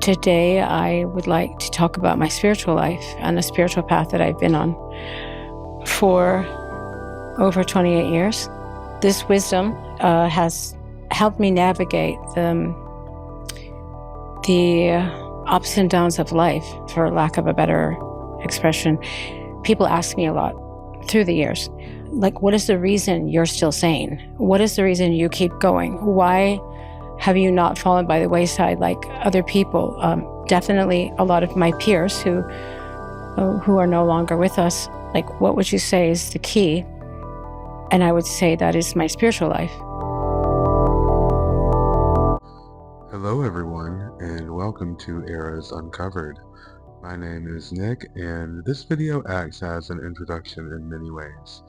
Today, I would like to talk about my spiritual life and the spiritual path that I've been on for over 28 years. This wisdom has helped me navigate the ups and downs of life, for lack of a better expression. People ask me a lot through the years, like, what is the reason you're still sane? What is the reason you keep going? Why have you not fallen by the wayside like other people? Definitely a lot of my peers who are no longer with us, like, what would you say is the key? And I would say that is my spiritual life. Hello everyone, and welcome to ERAS Uncovered. My name is Nick, and this video acts as an introduction in many ways.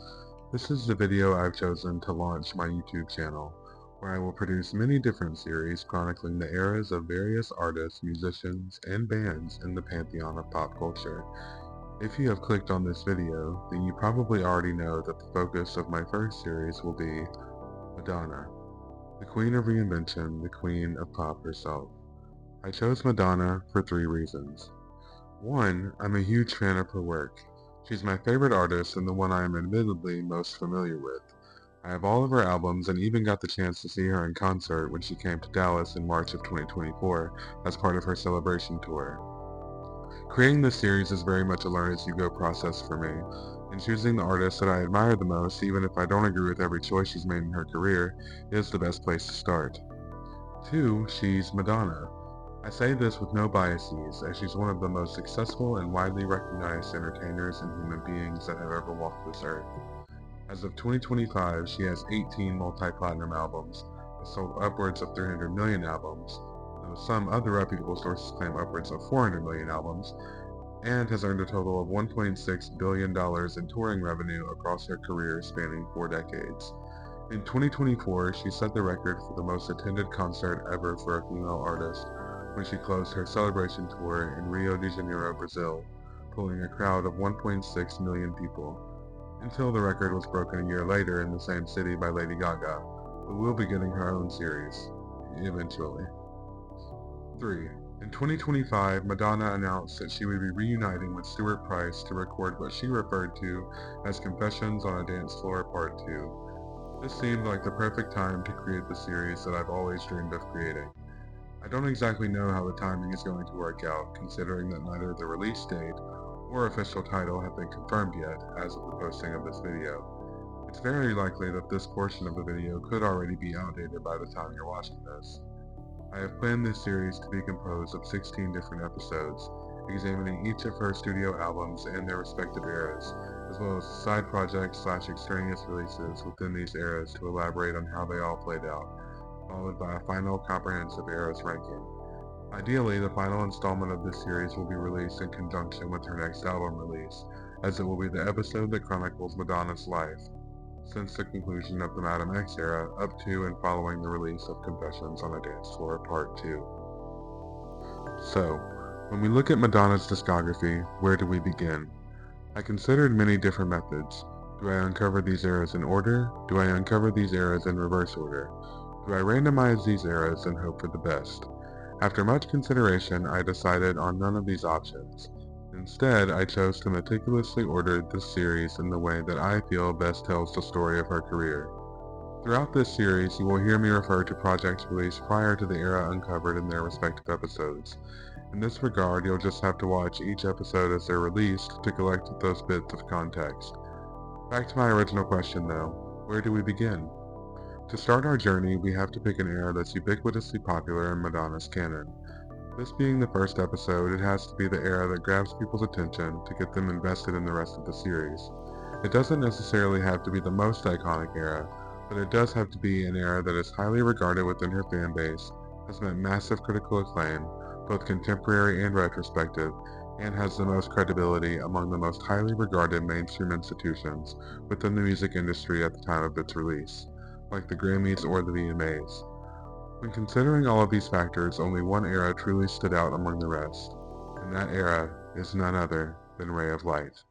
This is the video I've chosen to launch my YouTube channel, where I will produce many different series chronicling the eras of various artists, musicians, and bands in the pantheon of pop culture. If you have clicked on this video, then you probably already know that the focus of my first series will be Madonna, the queen of reinvention, the queen of pop herself. I chose Madonna for 3 reasons. 1, I'm a huge fan of her work. She's my favorite artist and the one I am admittedly most familiar with. I have all of her albums and even got the chance to see her in concert when she came to Dallas in March of 2024 as part of her celebration tour. Creating this series is very much a learn-as-you-go process for me, and choosing the artist that I admire the most, even if I don't agree with every choice she's made in her career, is the best place to start. 2, she's Madonna. I say this with no biases, as she's one of the most successful and widely recognized entertainers and human beings that have ever walked this earth. As of 2025, she has 18 multi-platinum albums, has sold upwards of 300 million albums, though some other reputable sources claim upwards of 400 million albums, and has earned a total of $1.6 billion in touring revenue across her career spanning 4 decades. In 2024, she set the record for the most attended concert ever for a female artist when she closed her celebration tour in Rio de Janeiro, Brazil, pulling a crowd of 1.6 million people, until the record was broken a year later in the same city by Lady Gaga, who will be getting her own series, eventually. 3. In 2025, Madonna announced that she would be reuniting with Stuart Price to record what she referred to as Confessions on a Dance Floor Part 2. This seemed like the perfect time to create the series that I've always dreamed of creating. I don't exactly know how the timing is going to work out, considering that neither the release date or official title have been confirmed yet as of the posting of this video. It's very likely that this portion of the video could already be outdated by the time you're watching this. I have planned this series to be composed of 16 different episodes, examining each of her studio albums and their respective eras, as well as side projects / extraneous releases within these eras to elaborate on how they all played out, followed by a final comprehensive eras ranking. Ideally, the final installment of this series will be released in conjunction with her next album release, as it will be the episode that chronicles Madonna's life since the conclusion of the Madam X era up to and following the release of Confessions on a Dance Floor Part 2. So, when we look at Madonna's discography, where do we begin? I considered many different methods. Do I uncover these eras in order? Do I uncover these eras in reverse order? Do I randomize these eras and hope for the best? After much consideration, I decided on none of these options. Instead, I chose to meticulously order this series in the way that I feel best tells the story of her career. Throughout this series, you will hear me refer to projects released prior to the era uncovered in their respective episodes. In this regard, you'll just have to watch each episode as they're released to collect those bits of context. Back to my original question though, where do we begin? To start our journey, we have to pick an era that's ubiquitously popular in Madonna's canon. This being the first episode, it has to be the era that grabs people's attention to get them invested in the rest of the series. It doesn't necessarily have to be the most iconic era, but it does have to be an era that is highly regarded within her fan base, has met massive critical acclaim, both contemporary and retrospective, and has the most credibility among the most highly regarded mainstream institutions within the music industry at the time of its release, like the Grammys or the VMAs. When considering all of these factors, only one era truly stood out among the rest, and that era is none other than Ray of Light.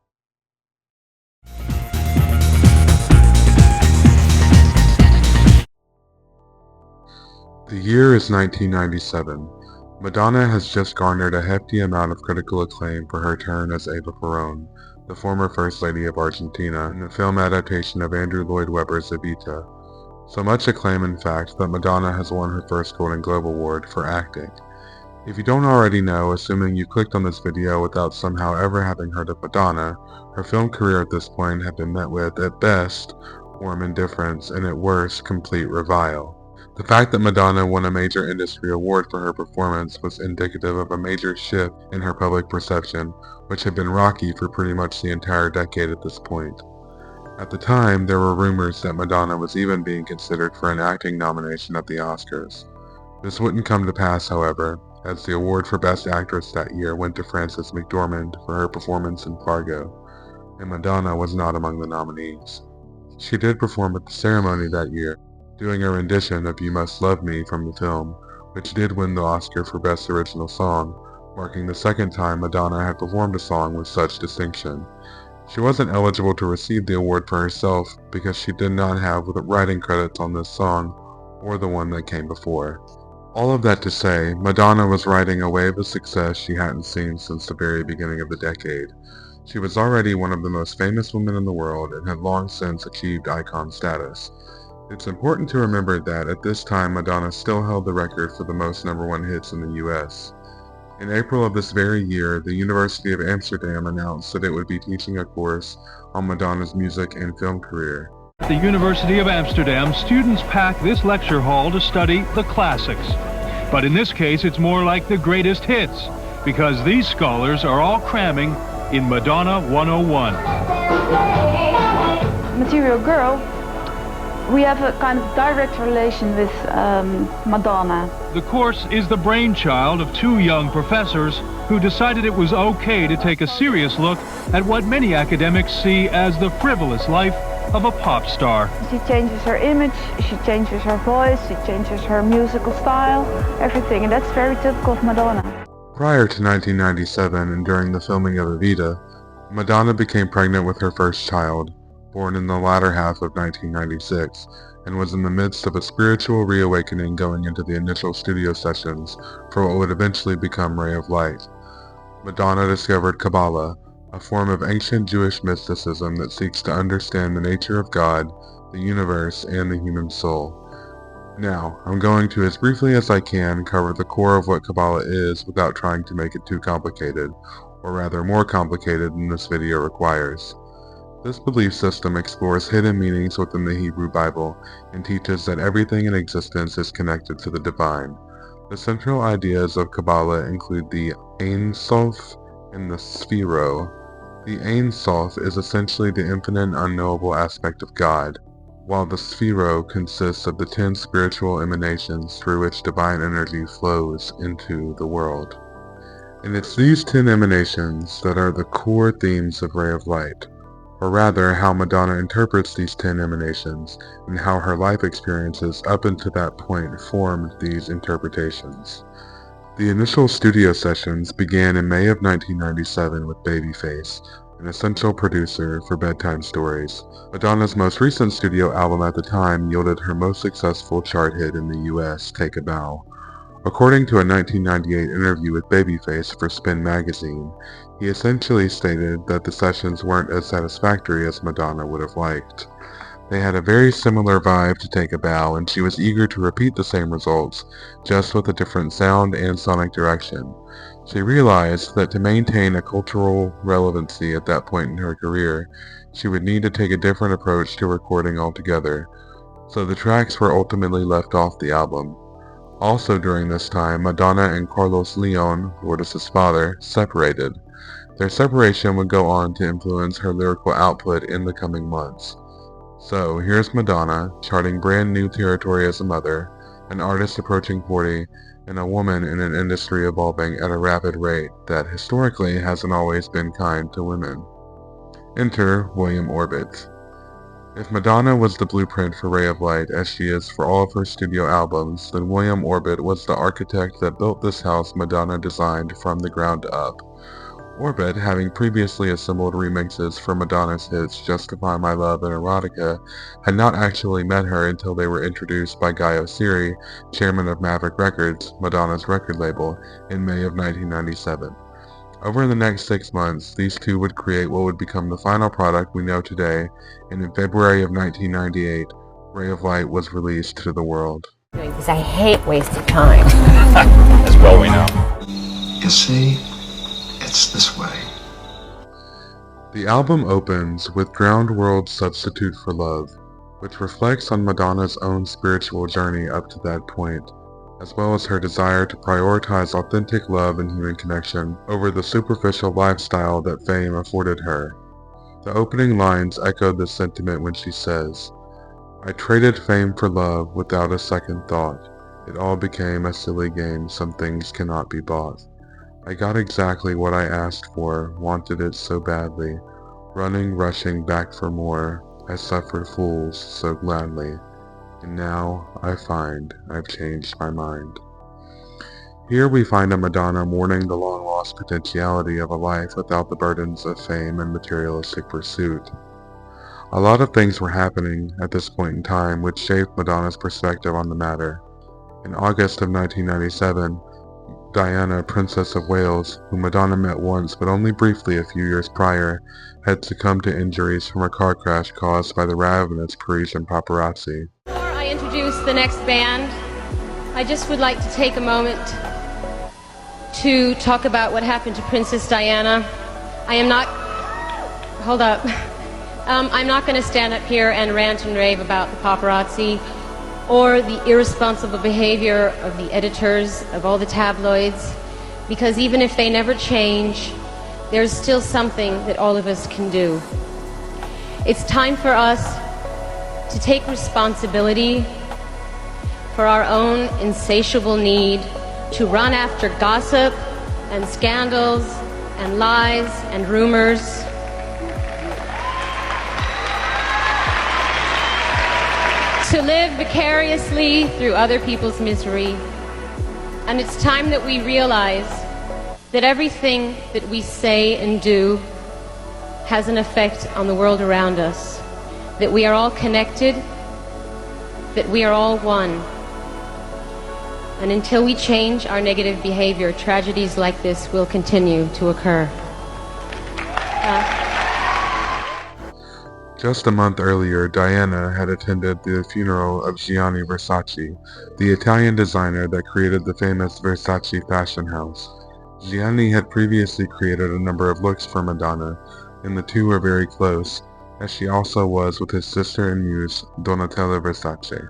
The year is 1997. Madonna has just garnered a hefty amount of critical acclaim for her turn as Eva Perón, the former First Lady of Argentina, in the film adaptation of Andrew Lloyd Webber's Evita. So much acclaim, in fact, that Madonna has won her first Golden Globe Award for acting. If you don't already know, assuming you clicked on this video without somehow ever having heard of Madonna, her film career at this point had been met with, at best, warm indifference and at worst, complete revile. The fact that Madonna won a major industry award for her performance was indicative of a major shift in her public perception, which had been rocky for pretty much the entire decade at this point. At the time, there were rumors that Madonna was even being considered for an acting nomination at the Oscars. This wouldn't come to pass, however, as the award for Best Actress that year went to Frances McDormand for her performance in Fargo, and Madonna was not among the nominees. She did perform at the ceremony that year, doing a rendition of You Must Love Me from the film, which did win the Oscar for Best Original Song, marking the second time Madonna had performed a song with such distinction. She wasn't eligible to receive the award for herself because she did not have writing credits on this song or the one that came before. All of that to say, Madonna was riding a wave of success she hadn't seen since the very beginning of the decade. She was already one of the most famous women in the world and had long since achieved icon status. It's important to remember that at this time Madonna still held the record for the most #1 hits in the US. In April of this very year, the University of Amsterdam announced that it would be teaching a course on Madonna's music and film career. At the University of Amsterdam, students pack this lecture hall to study the classics. But in this case, it's more like the greatest hits, because these scholars are all cramming in Madonna 101. Material Girl, we have a kind of direct relation with Madonna. The course is the brainchild of two young professors who decided it was okay to take a serious look at what many academics see as the frivolous life of a pop star. She changes her image, she changes her voice, she changes her musical style, everything, and that's very typical of Madonna. Prior to 1997 and during the filming of Evita, Madonna became pregnant with her first child, born in the latter half of 1996, and was in the midst of a spiritual reawakening going into the initial studio sessions for what would eventually become Ray of Light. Madonna discovered Kabbalah, a form of ancient Jewish mysticism that seeks to understand the nature of God, the universe, and the human soul. Now, I'm going to, as briefly as I can, cover the core of what Kabbalah is without trying to make it too complicated, or rather more complicated than this video requires. This belief system explores hidden meanings within the Hebrew Bible and teaches that everything in existence is connected to the divine. The central ideas of Kabbalah include the Ein Sof and the Sphiro. The Ein Sof is essentially the infinite unknowable aspect of God, while the Sphiro consists of the 10 spiritual emanations through which divine energy flows into the world. And it's these 10 emanations that are the core themes of Ray of Light, or rather how Madonna interprets these 10 emanations and how her life experiences up until that point formed these interpretations. The initial studio sessions began in May of 1997 with Babyface, an essential producer for bedtime stories. Madonna's most recent studio album at the time yielded her most successful chart hit in the US, Take a Bow. According to a 1998 interview with Babyface for Spin magazine, he essentially stated that the sessions weren't as satisfactory as Madonna would have liked. They had a very similar vibe to Take a Bow, and she was eager to repeat the same results, just with a different sound and sonic direction. She realized that to maintain a cultural relevancy at that point in her career, she would need to take a different approach to recording altogether, so the tracks were ultimately left off the album. Also during this time, Madonna and Carlos Leon, Lourdes' father, separated. Their separation would go on to influence her lyrical output in the coming months. So here's Madonna, charting brand new territory as a mother, an artist approaching 40, and a woman in an industry evolving at a rapid rate that historically hasn't always been kind to women. Enter William Orbit. If Madonna was the blueprint for Ray of Light as she is for all of her studio albums, then William Orbit was the architect that built this house Madonna designed from the ground up. Orbit, having previously assembled remixes for Madonna's hits Justify My Love and Erotica, had not actually met her until they were introduced by Guy Oseary, chairman of Maverick Records, Madonna's record label, in May of 1997. Over the next 6 months, these two would create what would become the final product we know today, and in February of 1998, Ray of Light was released to the world. Because I hate wasted time. As well we know. You see, it's this way. The album opens with Drowned World's Substitute for Love, which reflects on Madonna's own spiritual journey up to that point, as well as her desire to prioritize authentic love and human connection over the superficial lifestyle that fame afforded her. The opening lines echo this sentiment when she says, "I traded fame for love without a second thought. It all became a silly game, some things cannot be bought. I got exactly what I asked for, wanted it so badly. Running, rushing back for more, I suffered fools so gladly. And now I find I've changed my mind." Here we find a Madonna mourning the long-lost potentiality of a life without the burdens of fame and materialistic pursuit. A lot of things were happening at this point in time which shaped Madonna's perspective on the matter. In August of 1997, Diana, Princess of Wales, whom Madonna met once but only briefly a few years prior, had succumbed to injuries from a car crash caused by the ravenous Parisian paparazzi. Before I introduce the next band, I just would like to take a moment to talk about what happened to Princess Diana. I'm not going to stand up here and rant and rave about the paparazzi or the irresponsible behavior of the editors of all the tabloids, because even if they never change, there's still something that all of us can do. It's time for us to take responsibility for our own insatiable need to run after gossip and scandals and lies and rumors. To live vicariously through other people's misery. And it's time that we realize that everything that we say and do has an effect on the world around us. That we are all connected, that we are all one. And until we change our negative behavior, tragedies like this will continue to occur. Just a month earlier, Diana had attended the funeral of Gianni Versace, the Italian designer that created the famous Versace fashion house. Gianni had previously created a number of looks for Madonna, and the two were very close, as she also was with his sister and muse, Donatella Versace.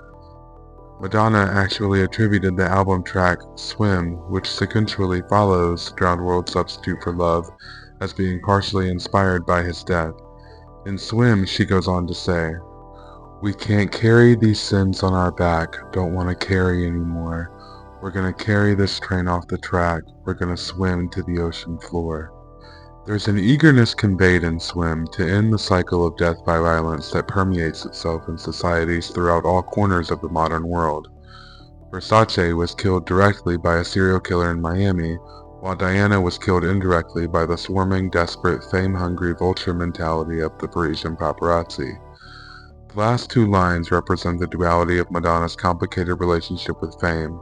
Madonna actually attributed the album track Swim, which sequentially follows Drowned World's Substitute for Love, as being partially inspired by his death. In Swim, she goes on to say, "We can't carry these sins on our back, don't want to carry anymore. We're gonna carry this train off the track, we're gonna swim to the ocean floor." There's an eagerness conveyed in Swim to end the cycle of death by violence that permeates itself in societies throughout all corners of the modern world. Versace was killed directly by a serial killer in Miami, while Diana was killed indirectly by the swarming, desperate, fame-hungry vulture mentality of the Parisian paparazzi. The last two lines represent the duality of Madonna's complicated relationship with fame.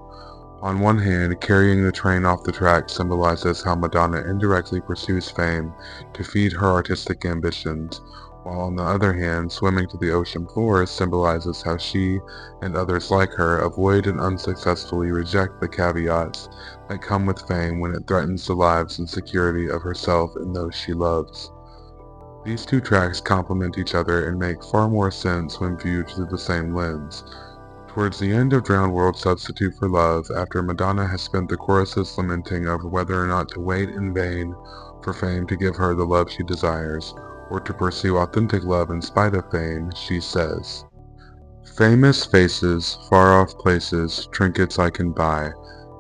On one hand, carrying the train off the track symbolizes how Madonna indirectly pursues fame to feed her artistic ambitions, while on the other hand, swimming to the ocean floor symbolizes how she and others like her avoid and unsuccessfully reject the caveats that come with fame when it threatens the lives and security of herself and those she loves. These two tracks complement each other and make far more sense when viewed through the same lens. Towards the end of Drowned World's Substitute for Love, after Madonna has spent the choruses lamenting over whether or not to wait in vain for fame to give her the love she desires, or to pursue authentic love in spite of fame, she says, "Famous faces, far-off places, trinkets I can buy,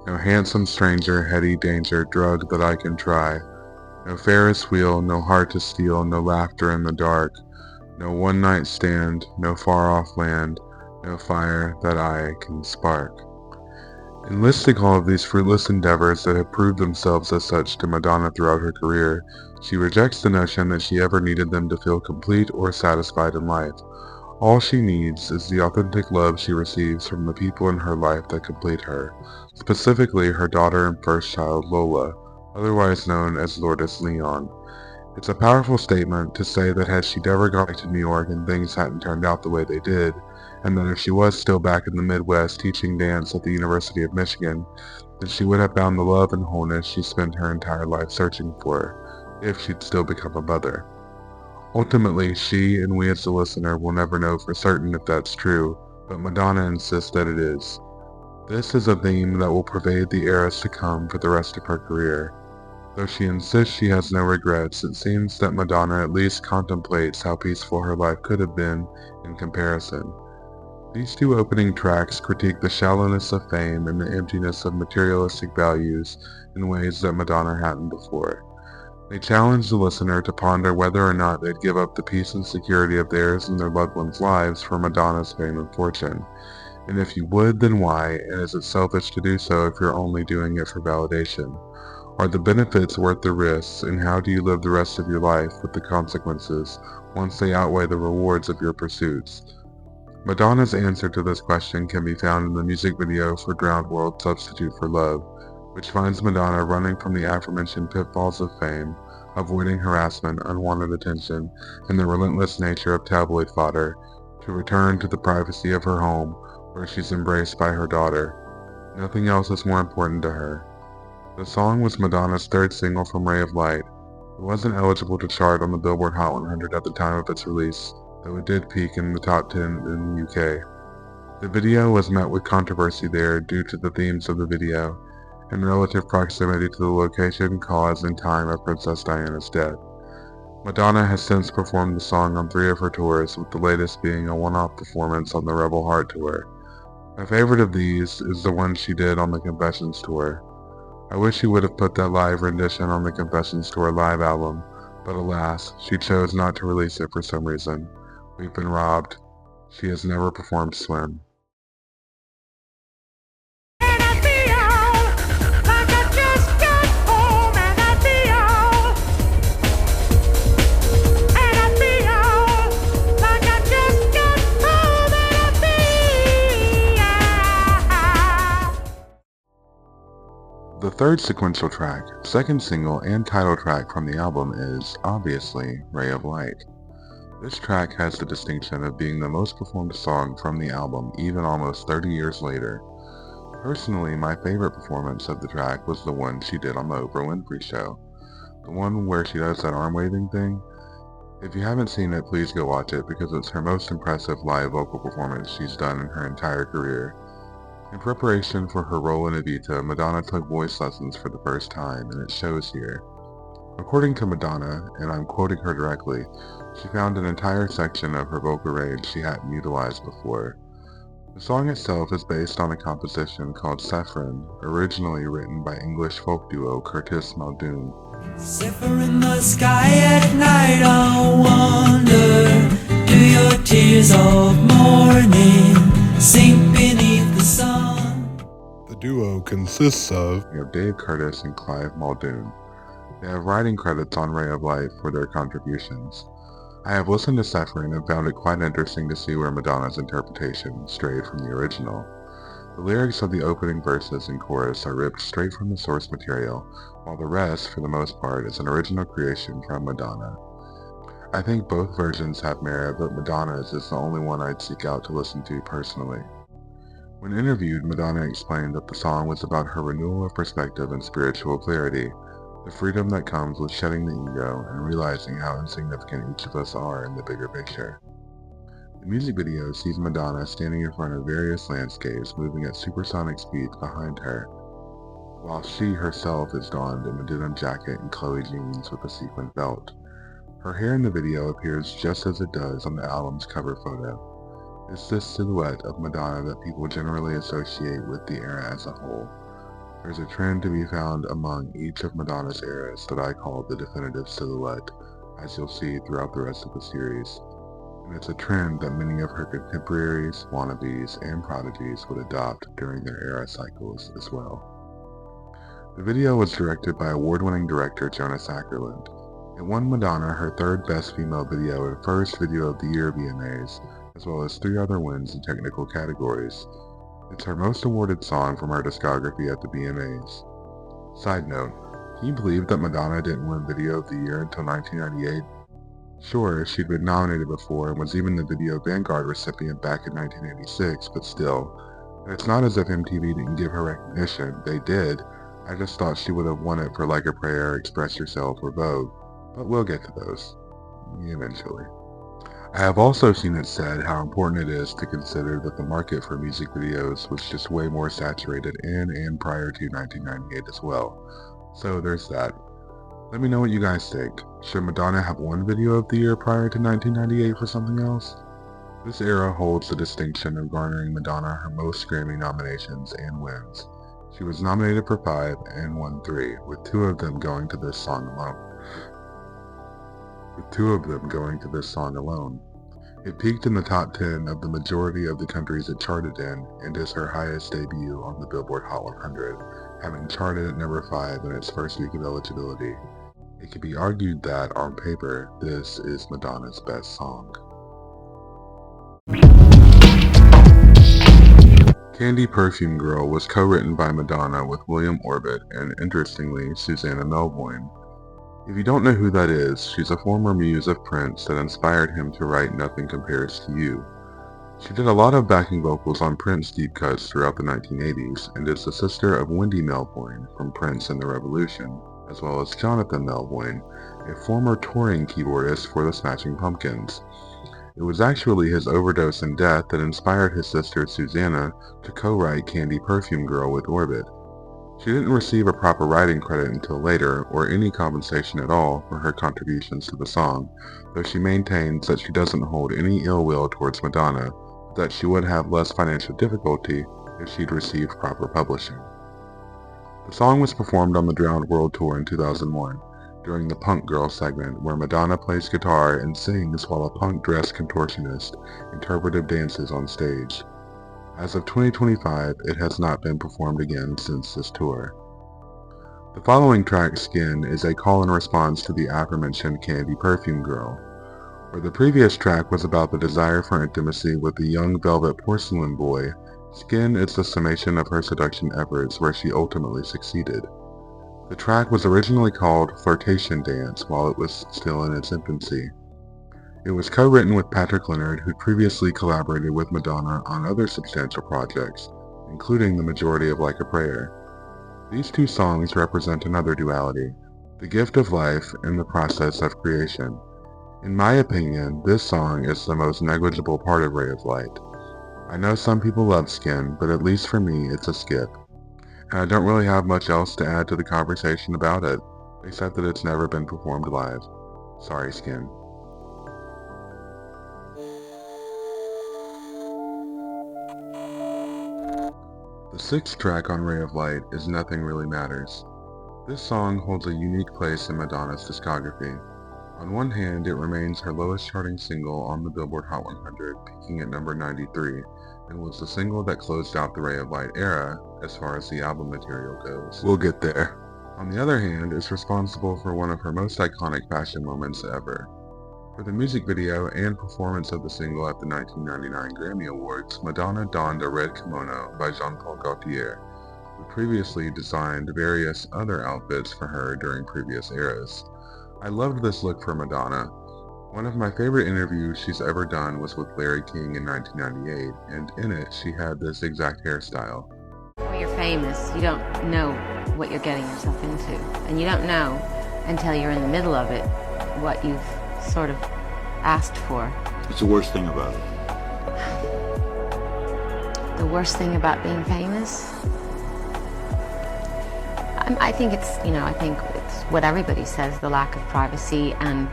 no handsome stranger, heady danger, drug that I can try, no Ferris wheel, no heart to steal, no laughter in the dark, no one-night stand, no far-off land, no fire that I can spark." In listing all of these fruitless endeavors that have proved themselves as such to Madonna throughout her career, she rejects the notion that she ever needed them to feel complete or satisfied in life. All she needs is the authentic love she receives from the people in her life that complete her, specifically her daughter and first child Lola, otherwise known as Lourdes Leon. It's a powerful statement to say that had she never gone back to New York and things hadn't turned out the way they did, and that if she was still back in the Midwest teaching dance at the University of Michigan, then she would have found the love and wholeness she spent her entire life searching for, if she'd still become a mother. Ultimately, she and we as the listener will never know for certain if that's true, but Madonna insists that it is. This is a theme that will pervade the eras to come for the rest of her career. Though she insists she has no regrets, it seems that Madonna at least contemplates how peaceful her life could have been in comparison. These two opening tracks critique the shallowness of fame and the emptiness of materialistic values in ways that Madonna hadn't before. They challenge the listener to ponder whether or not they'd give up the peace and security of theirs and their loved ones' lives for Madonna's fame and fortune. And if you would, then why, and is it selfish to do so if you're only doing it for validation? Are the benefits worth the risks, and how do you live the rest of your life with the consequences once they outweigh the rewards of your pursuits? Madonna's answer to this question can be found in the music video for Drowned World Substitute for Love, which finds Madonna running from the aforementioned pitfalls of fame, avoiding harassment, unwanted attention, and the relentless nature of tabloid fodder, to return to the privacy of her home, where she's embraced by her daughter. Nothing else is more important to her. The song was Madonna's third single from Ray of Light. It wasn't eligible to chart on the Billboard Hot 100 at the time of its release, though it did peak in the top 10 in the UK. The video was met with controversy there due to the themes of the video, and relative proximity to the location, cause, and time of Princess Diana's death. Madonna has since performed the song on 3 of her tours, with the latest being a one-off performance on the Rebel Heart tour. My favorite of these is the one she did on the Confessions tour. I wish she would have put that live rendition on the Confessions tour live album, but alas, she chose not to release it for some reason. We've been robbed. She has never performed Swim. The third sequential track, second single, and title track from the album is, obviously, Ray of Light. This track has the distinction of being the most performed song from the album, even almost 30 years later. Personally, my favorite performance of the track was the one she did on the Oprah Winfrey Show. The one where she does that arm-waving thing. If you haven't seen it, please go watch it because it's her most impressive live vocal performance she's done in her entire career. In preparation for her role in Evita, Madonna took voice lessons for the first time, and it shows here. According to Madonna, and I'm quoting her directly, she found an entire section of her vocal range she hadn't utilized before. The song itself is based on a composition called Saffron, originally written by English folk duo Curtis Muldoon. Zephyr in the sky at night, I wonder, do your tears of mourning sink beneath the sun? The duo consists of Dave Curtis and Clive Muldoon. They have writing credits on Ray of Light for their contributions. I have listened to Saffron and found it quite interesting to see where Madonna's interpretation strayed from the original. The lyrics of the opening verses and chorus are ripped straight from the source material, while the rest, for the most part, is an original creation from Madonna. I think both versions have merit, but Madonna's is the only one I'd seek out to listen to personally. When interviewed, Madonna explained that the song was about her renewal of perspective and spiritual clarity, the freedom that comes with shedding the ego and realizing how insignificant each of us are in the bigger picture. The music video sees Madonna standing in front of various landscapes moving at supersonic speeds behind her, while she herself is donned in a denim jacket and Chloe jeans with a sequin belt. Her hair in the video appears just as it does on the album's cover photo. It's this silhouette of Madonna that people generally associate with the era as a whole. There's a trend to be found among each of Madonna's eras that I call the definitive silhouette, as you'll see throughout the rest of the series. and it's a trend that many of her contemporaries, wannabes, and prodigies would adopt during their era cycles as well. The video was directed by award-winning director Jonas Ackerlund. It won Madonna her third Best Female Video and first Video of the Year VMAs, as well as 3 other wins in technical categories. It's her most awarded song from her discography at the VMAs. Side note, can you believe that Madonna didn't win Video of the Year until 1998? Sure, she'd been nominated before and was even the Video Vanguard recipient back in 1986, but still. And it's not as if MTV didn't give her recognition, they did. I just thought she would have won it for Like a Prayer, Express Yourself, or Vogue. But we'll get to those eventually. I have also seen it said how important it is to consider that the market for music videos was just way more saturated in and prior to 1998 as well. So there's that. Let me know what you guys think. Should Madonna have won Video of the Year prior to 1998 for something else? This era holds the distinction of garnering Madonna her most Grammy nominations and wins. She was nominated for 5 and won 3, with 2 of them going to this song alone. It peaked in the top 10 of the majority of the countries it charted in, and is her highest debut on the Billboard Hot 100, having charted at number 5 in its first week of eligibility. It could be argued that, on paper, this is Madonna's best song. Candy Perfume Girl was co-written by Madonna with William Orbit and, interestingly, Susanna Melvoin. If you don't know who that is, she's a former muse of Prince that inspired him to write Nothing Compares to You. She did a lot of backing vocals on Prince deep cuts throughout the 1980s and is the sister of Wendy Melvoin from Prince and the Revolution, as well as Jonathan Melvoin, a former touring keyboardist for the Smashing Pumpkins. It was actually his overdose and death that inspired his sister Susanna to co-write Candy Perfume Girl with Orbit. She didn't receive a proper writing credit until later, or any compensation at all for her contributions to the song, though she maintains that she doesn't hold any ill will towards Madonna, but that she would have less financial difficulty if she'd received proper publishing. The song was performed on the Drowned World Tour in 2001, during the Punk Girl segment, where Madonna plays guitar and sings while a punk-dressed contortionist interpretive dances on stage. As of 2025, it has not been performed again since this tour. The following track, Skin, is a call and response to the aforementioned Candy Perfume Girl. Where the previous track was about the desire for intimacy with the young velvet porcelain boy, Skin is the summation of her seduction efforts where she ultimately succeeded. The track was originally called Flirtation Dance while it was still in its infancy. It was co-written with Patrick Leonard, who previously collaborated with Madonna on other substantial projects, including the majority of Like a Prayer. These 2 songs represent another duality, the gift of life and the process of creation. In my opinion, this song is the most negligible part of Ray of Light. I know some people love Skin, but at least for me, it's a skip. And I don't really have much else to add to the conversation about it, except that it's never been performed live. Sorry, Skin. The 6th track on Ray of Light is Nothing Really Matters. This song holds a unique place in Madonna's discography. On one hand, it remains her lowest charting single on the Billboard Hot 100, peaking at number 93, and was the single that closed out the Ray of Light era as far as the album material goes. We'll get there. On the other hand, it's responsible for one of her most iconic fashion moments ever. For the music video and performance of the single at the 1999 Grammy Awards, Madonna donned a red kimono by Jean-Paul Gaultier, who previously designed various other outfits for her during previous eras. I loved this look for Madonna. One of my favorite interviews she's ever done was with Larry King in 1998, and in it she had this exact hairstyle. When you're famous, you don't know what you're getting yourself into, and you don't know until you're in the middle of it what you've sort of asked for. What's the worst thing about it? The worst thing about being famous? I think it's what everybody says, the lack of privacy and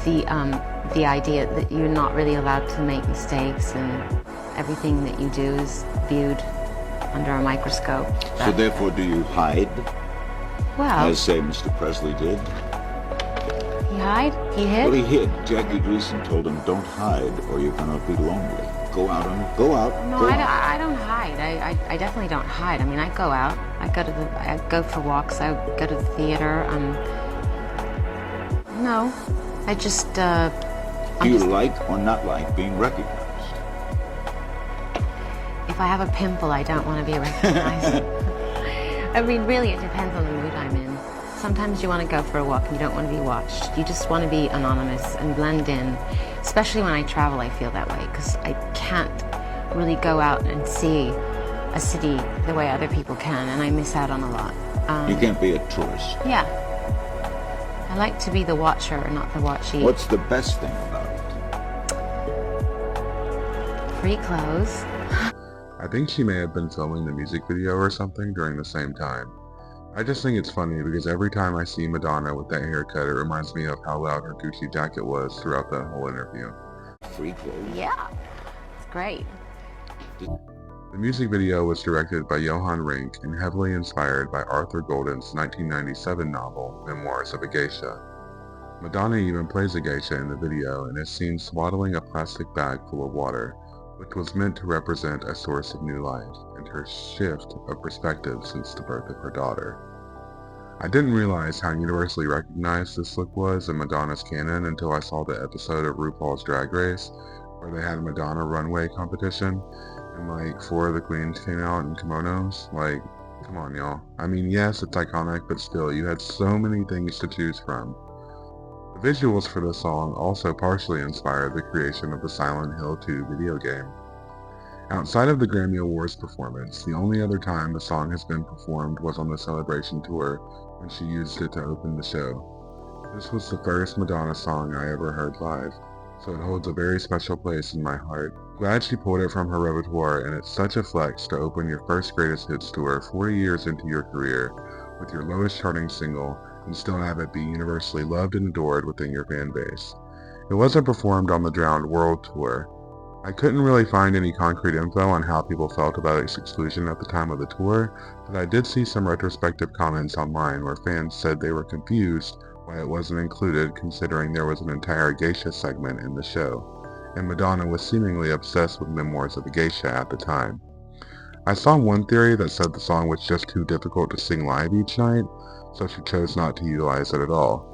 the idea that you're not really allowed to make mistakes and everything that you do is viewed under a microscope. So therefore, do you hide? Well, as say Mr. Presley did? He hide? He hid? Well, he hid. Jackie Gleason told him, don't hide or you're going to be lonely. Go out. No, I don't hide. I definitely don't hide. I mean, I go out. I go for walks. I go to the theater. No, I just, Do you like or not like being recognized? If I have a pimple, I don't want to be recognized. I mean, really, it depends on the mood I'm in. Sometimes you want to go for a walk and you don't want to be watched. You just want to be anonymous and blend in. Especially when I travel, I feel that way, because I can't really go out and see a city the way other people can, and I miss out on a lot. You can't be a tourist. Yeah. I like to be the watcher, not the watchee. What's the best thing about it? Free clothes. I think she may have been filming the music video or something during the same time. I just think it's funny because every time I see Madonna with that haircut, it reminds me of how loud her Gucci jacket was throughout the whole interview. Free clothes. Yeah, it's great. The music video was directed by Johan Rink and heavily inspired by Arthur Golden's 1997 novel, Memoirs of a Geisha. Madonna even plays a geisha in the video and is seen swaddling a plastic bag full of water, which was meant to represent a source of new life and her shift of perspective since the birth of her daughter. I didn't realize how universally recognized this look was in Madonna's canon until I saw the episode of RuPaul's Drag Race where they had a Madonna runway competition and like 4 of the queens came out in kimonos. Like, come on y'all. I mean, yes, it's iconic, but still, you had so many things to choose from. The visuals for the song also partially inspired the creation of the Silent Hill 2 video game. Outside of the Grammy Awards performance, the only other time the song has been performed was on the Celebration tour when she used it to open the show. This was the first Madonna song I ever heard live, so it holds a very special place in my heart. Glad she pulled it from her repertoire, and it's such a flex to open your first greatest hits tour 40 years into your career with your lowest charting single and still have it be universally loved and adored within your fan base. It wasn't performed on the Drowned World tour. I couldn't really find any concrete info on how people felt about its exclusion at the time of the tour, but I did see some retrospective comments online where fans said they were confused why it wasn't included considering there was an entire geisha segment in the show, and Madonna was seemingly obsessed with Memoirs of a Geisha at the time. I saw one theory that said the song was just too difficult to sing live each night, so she chose not to utilize it at all.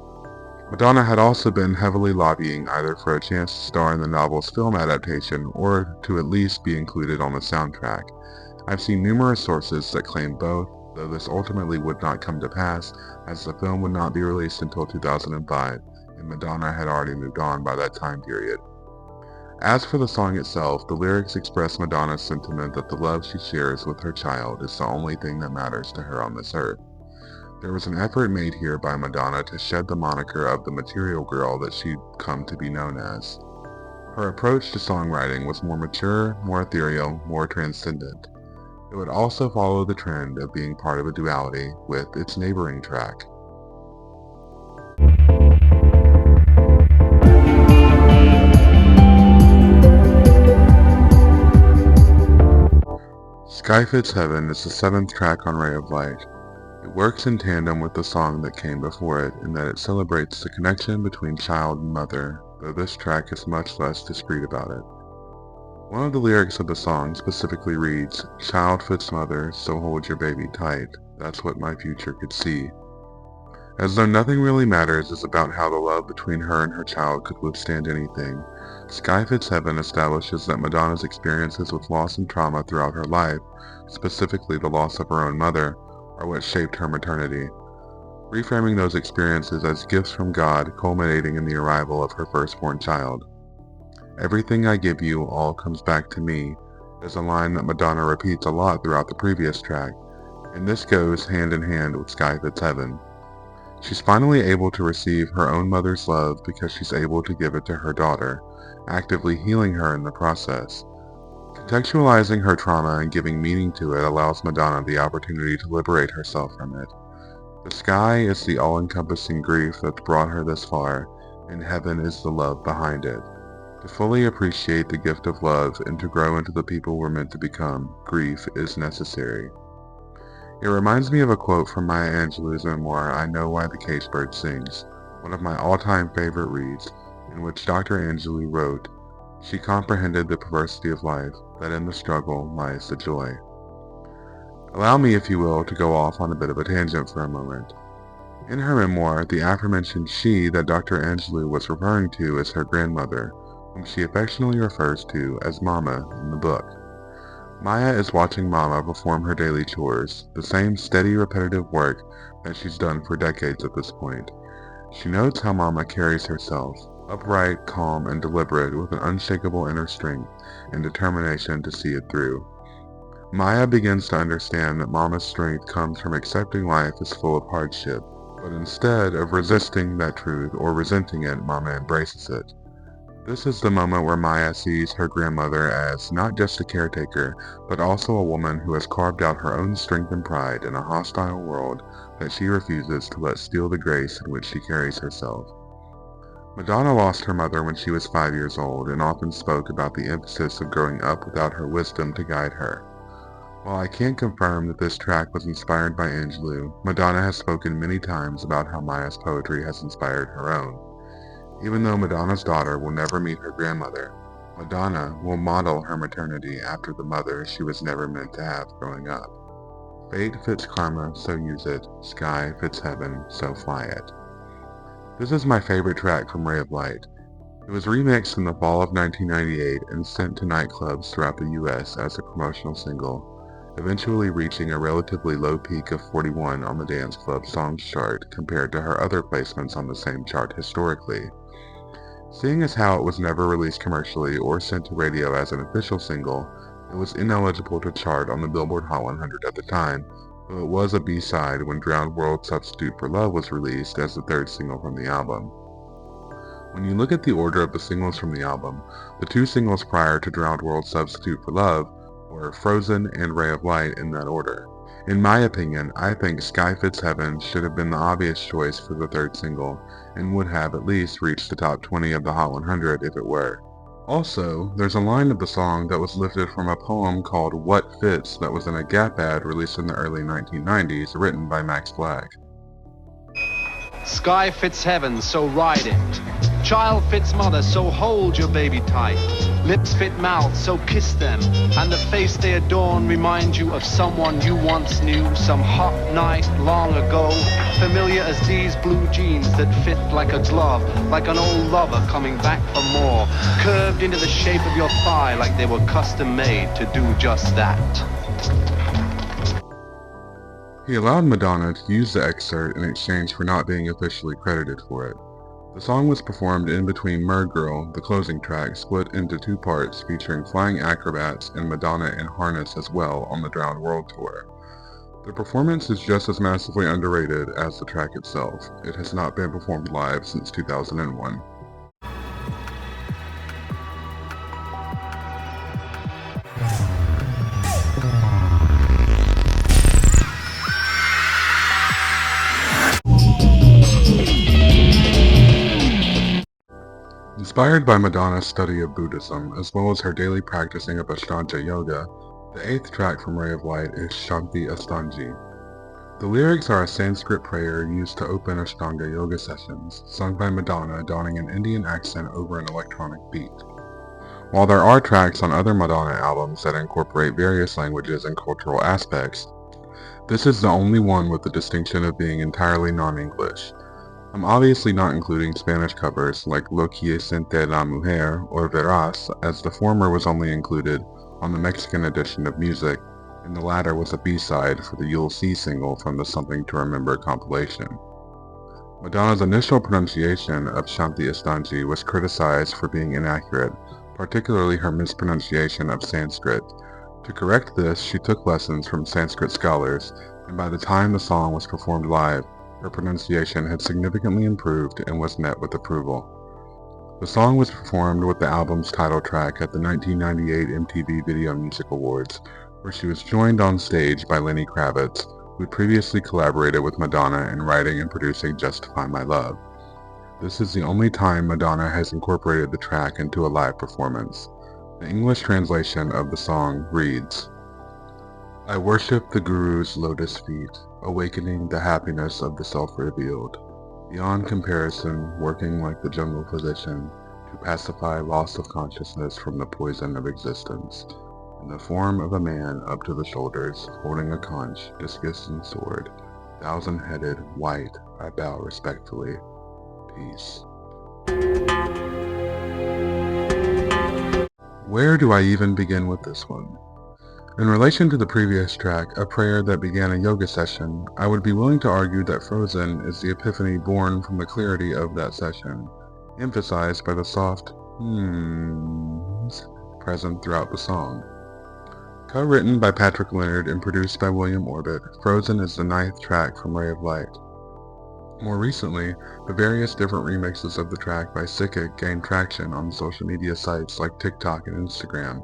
Madonna had also been heavily lobbying either for a chance to star in the novel's film adaptation or to at least be included on the soundtrack. I've seen numerous sources that claim both, though this ultimately would not come to pass as the film would not be released until 2005, and Madonna had already moved on by that time period. As for the song itself, the lyrics express Madonna's sentiment that the love she shares with her child is the only thing that matters to her on this earth. There was an effort made here by Madonna to shed the moniker of the material girl that she'd come to be known as. Her approach to songwriting was more mature, more ethereal, more transcendent. It would also follow the trend of being part of a duality with its neighboring track. Sky Fits Heaven is the 7th track on Ray of Light. It works in tandem with the song that came before it in that it celebrates the connection between child and mother, though this track is much less discreet about it. One of the lyrics of the song specifically reads, "Child fits mother, so hold your baby tight, that's what my future could see." As though nothing really matters is about how the love between her and her child could withstand anything, Sky Fits Heaven establishes that Madonna's experiences with loss and trauma throughout her life, specifically the loss of her own mother, are what shaped her maternity, reframing those experiences as gifts from God culminating in the arrival of her firstborn child. "Everything I give you all comes back to me" is a line that Madonna repeats a lot throughout the previous track, and this goes hand in hand with Sky Fits Heaven. She's finally able to receive her own mother's love because she's able to give it to her daughter, actively healing her in the process. Contextualizing her trauma and giving meaning to it allows Madonna the opportunity to liberate herself from it. The sky is the all-encompassing grief that's brought her this far, and heaven is the love behind it. To fully appreciate the gift of love and to grow into the people we're meant to become, grief is necessary. It reminds me of a quote from Maya Angelou's memoir, I Know Why the Caged Bird Sings, one of my all-time favorite reads, in which Dr. Angelou wrote, "She comprehended the perversity of life, that in the struggle lies the joy." Allow me, if you will, to go off on a bit of a tangent for a moment. In her memoir, the aforementioned she that Dr. Angelou was referring to is her grandmother, whom she affectionately refers to as Mama in the book. Maya is watching Mama perform her daily chores, the same steady, repetitive work that she's done for decades at this point. She notes how Mama carries herself, upright, calm, and deliberate, with an unshakable inner strength and determination to see it through. Maya begins to understand that Mama's strength comes from accepting life as full of hardship, but instead of resisting that truth or resenting it, Mama embraces it. This is the moment where Maya sees her grandmother as not just a caretaker, but also a woman who has carved out her own strength and pride in a hostile world that she refuses to let steal the grace in which she carries herself. Madonna lost her mother when she was 5 years old and often spoke about the emphasis of growing up without her wisdom to guide her. While I can't confirm that this track was inspired by Angelou, Madonna has spoken many times about how Maya's poetry has inspired her own. Even though Madonna's daughter will never meet her grandmother, Madonna will model her maternity after the mother she was never meant to have growing up. Fate fits karma, so use it. Sky fits heaven, so fly it. This is my favorite track from Ray of Light. It was remixed in the fall of 1998 and sent to nightclubs throughout the US as a promotional single, eventually reaching a relatively low peak of 41 on the Dance Club Songs chart compared to her other placements on the same chart historically. Seeing as how it was never released commercially or sent to radio as an official single, it was ineligible to chart on the Billboard Hot 100 at the time, though it was a B-side when Drowned World Substitute for Love was released as the third single from the album. When you look at the order of the singles from the album, the two singles prior to Drowned World Substitute for Love were Frozen and Ray of Light in that order. In my opinion, I think Sky Fits Heaven should have been the obvious choice for the third single, and would have at least reached the top 20 of the Hot 100 if it were. Also, there's a line of the song that was lifted from a poem called What Fits that was in a Gap ad released in the early 1990s, written by Max Black. Sky fits heaven, so ride it. Child fits mother, so hold your baby tight. Lips fit mouth, so kiss them. And the face they adorn remind you of someone you once knew, some hot night long ago. Familiar as these blue jeans that fit like a glove, like an old lover coming back for more. Curved into the shape of your thigh like they were custom made to do just that. He allowed Madonna to use the excerpt in exchange for not being officially credited for it. The song was performed in between Merg Girl, the closing track, split into two parts featuring flying acrobats and Madonna in harness as well on the Drowned World tour. The performance is just as massively underrated as the track itself. It has not been performed live since 2001. Inspired by Madonna's study of Buddhism, as well as her daily practicing of Ashtanga Yoga, the 8th track from Ray of Light is Shanti Astanji. The lyrics are a Sanskrit prayer used to open Ashtanga Yoga sessions, sung by Madonna donning an Indian accent over an electronic beat. While there are tracks on other Madonna albums that incorporate various languages and cultural aspects, this is the only one with the distinction of being entirely non-English. I'm obviously not including Spanish covers like Lo que siente la mujer or Veras, as the former was only included on the Mexican edition of Music, and the latter was a B-side for the You'll See single from the Something to Remember compilation. Madonna's initial pronunciation of Shanti Astanji was criticized for being inaccurate, particularly her mispronunciation of Sanskrit. To correct this, she took lessons from Sanskrit scholars, and by the time the song was performed live, her pronunciation had significantly improved and was met with approval. The song was performed with the album's title track at the 1998 MTV Video Music Awards, where she was joined on stage by Lenny Kravitz, who had previously collaborated with Madonna in writing and producing Justify My Love. This is the only time Madonna has incorporated the track into a live performance. The English translation of the song reads, "I worship the Guru's lotus feet, awakening the happiness of the self-revealed. beyond comparison, working like the jungle physician to pacify loss of consciousness from the poison of existence, in the form of a man up to the shoulders, holding a conch, discus, and sword, 1,000-headed, white, I bow respectfully. Peace. Where do I even begin with this one? In relation to the previous track, A Prayer That Began a Yoga Session, I would be willing to argue that Frozen is the epiphany born from the clarity of that session, emphasized by the soft present throughout the song. Co-written by Patrick Leonard and produced by William Orbit, Frozen is the 9th track from Ray of Light. More recently, the various different remixes of the track by Sickick gained traction on social media sites like TikTok and Instagram,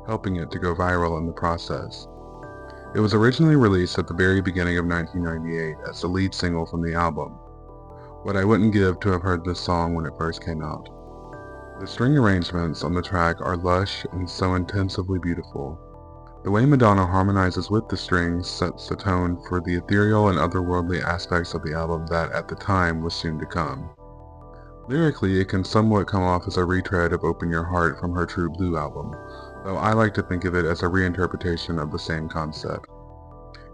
helping it to go viral in the process. It was originally released at the very beginning of 1998 as the lead single from the album. What I wouldn't give to have heard this song when it first came out. The string arrangements on the track are lush and so intensively beautiful. The way Madonna harmonizes with the strings sets the tone for the ethereal and otherworldly aspects of the album that, at the time, was soon to come. Lyrically, it can somewhat come off as a retread of Open Your Heart from her True Blue album, though I like to think of it as a reinterpretation of the same concept.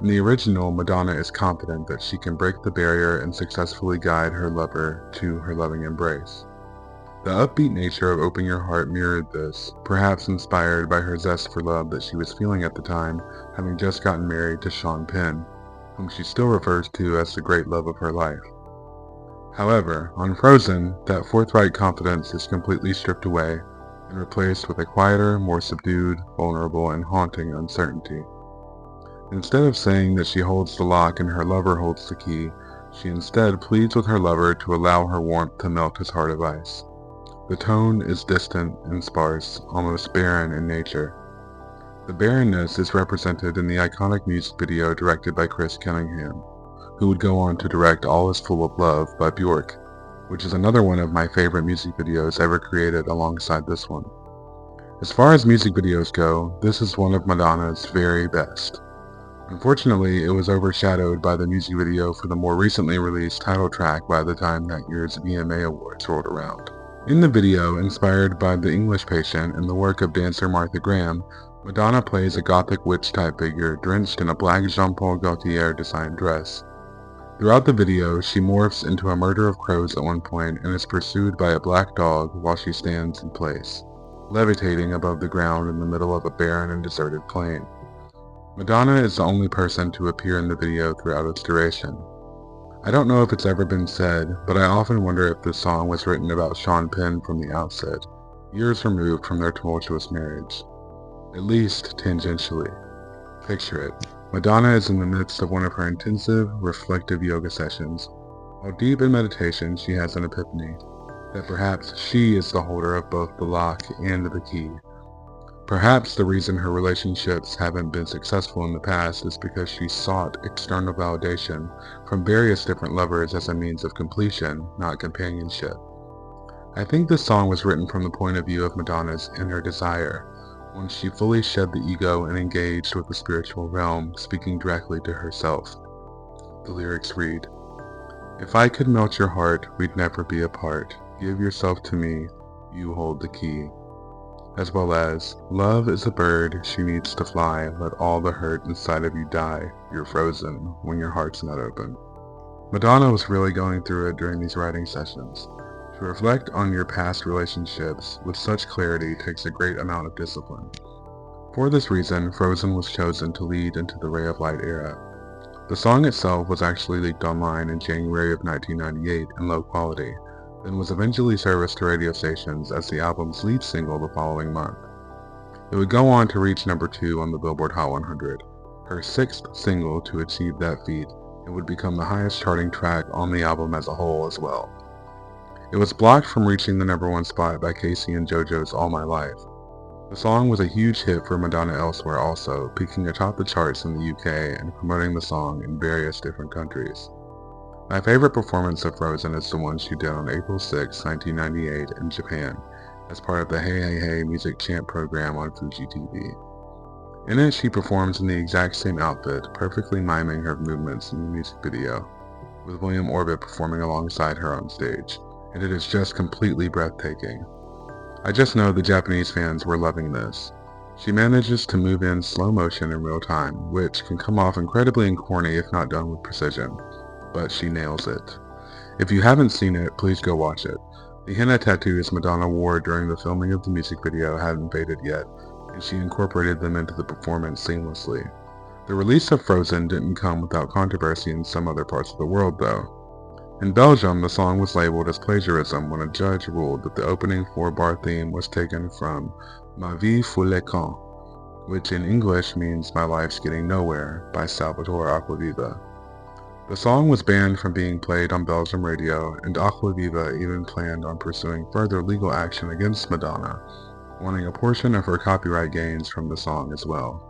In the original, Madonna is confident that she can break the barrier and successfully guide her lover to her loving embrace. The upbeat nature of Open Your Heart mirrored this, perhaps inspired by her zest for love that she was feeling at the time, having just gotten married to Sean Penn, whom she still refers to as the great love of her life. However, on Frozen, that forthright confidence is completely stripped away and replaced with a quieter, more subdued, vulnerable, and haunting uncertainty. Instead of saying that she holds the lock and her lover holds the key, she instead pleads with her lover to allow her warmth to melt his heart of ice. The tone is distant and sparse, almost barren in nature. The barrenness is represented in the iconic music video directed by Chris Cunningham, who would go on to direct All Is Full of Love by Bjork, which is another one of my favorite music videos ever created alongside this one. As far as music videos go, this is one of Madonna's very best. Unfortunately, it was overshadowed by the music video for the more recently released title track by the time that year's VMA Awards rolled around. In the video, inspired by The English Patient and the work of dancer Martha Graham, Madonna plays a gothic witch-type figure drenched in a black Jean-Paul Gaultier designed dress. Throughout the video, she morphs into a murder of crows at one point and is pursued by a black dog while she stands in place, levitating above the ground in the middle of a barren and deserted plain. Madonna is the only person to appear in the video throughout its duration. I don't know if it's ever been said, but I often wonder if this song was written about Sean Penn from the outset, years removed from their tumultuous marriage. At least tangentially. Picture it. Madonna is in the midst of one of her intensive, reflective yoga sessions. While deep in meditation, she has an epiphany that perhaps she is the holder of both the lock and the key. Perhaps the reason her relationships haven't been successful in the past is because she sought external validation from various different lovers as a means of completion, not companionship. I think this song was written from the point of view of Madonna's inner desire, when she fully shed the ego and engaged with the spiritual realm, speaking directly to herself. The lyrics read, "If I could melt your heart, we'd never be apart. Give yourself to me, you hold the key." As well as, "Love is a bird, she needs to fly, let all the hurt inside of you die, you're frozen when your heart's not open." Madonna was really going through it during these writing sessions. To reflect on your past relationships with such clarity takes a great amount of discipline. For this reason, Frozen was chosen to lead into the Ray of Light era. The song itself was actually leaked online in January of 1998 in low quality, then was eventually serviced to radio stations as the album's lead single the following month. It would go on to reach number 2 on the Billboard Hot 100, her 6th single to achieve that feat, and would become the highest charting track on the album as a whole as well. It was blocked from reaching the number 1 spot by Casey and JoJo's All My Life. The song was a huge hit for Madonna elsewhere also, peaking atop the charts in the UK and promoting the song in various different countries. My favorite performance of Frozen is the one she did on April 6, 1998 in Japan, as part of the Hey Hey Hey Music Chant program on Fuji TV. In it, she performs in the exact same outfit, perfectly miming her movements in the music video. with William Orbit performing alongside her on stage, and it is just completely breathtaking. I just know the Japanese fans were loving this. She manages to move in slow motion in real time, which can come off incredibly corny if not done with precision, but she nails it. If you haven't seen it, please go watch it. The henna tattoos Madonna wore during the filming of the music video hadn't faded yet, and she incorporated them into the performance seamlessly. The release of Frozen didn't come without controversy in some other parts of the world, though. In Belgium, the song was labeled as plagiarism when a judge ruled that the opening 4-bar theme was taken from Ma vie fout le camp, which in English means My Life's Getting Nowhere by Salvatore Acquaviva. The song was banned from being played on Belgium radio, and Acquaviva even planned on pursuing further legal action against Madonna, wanting a portion of her copyright gains from the song as well.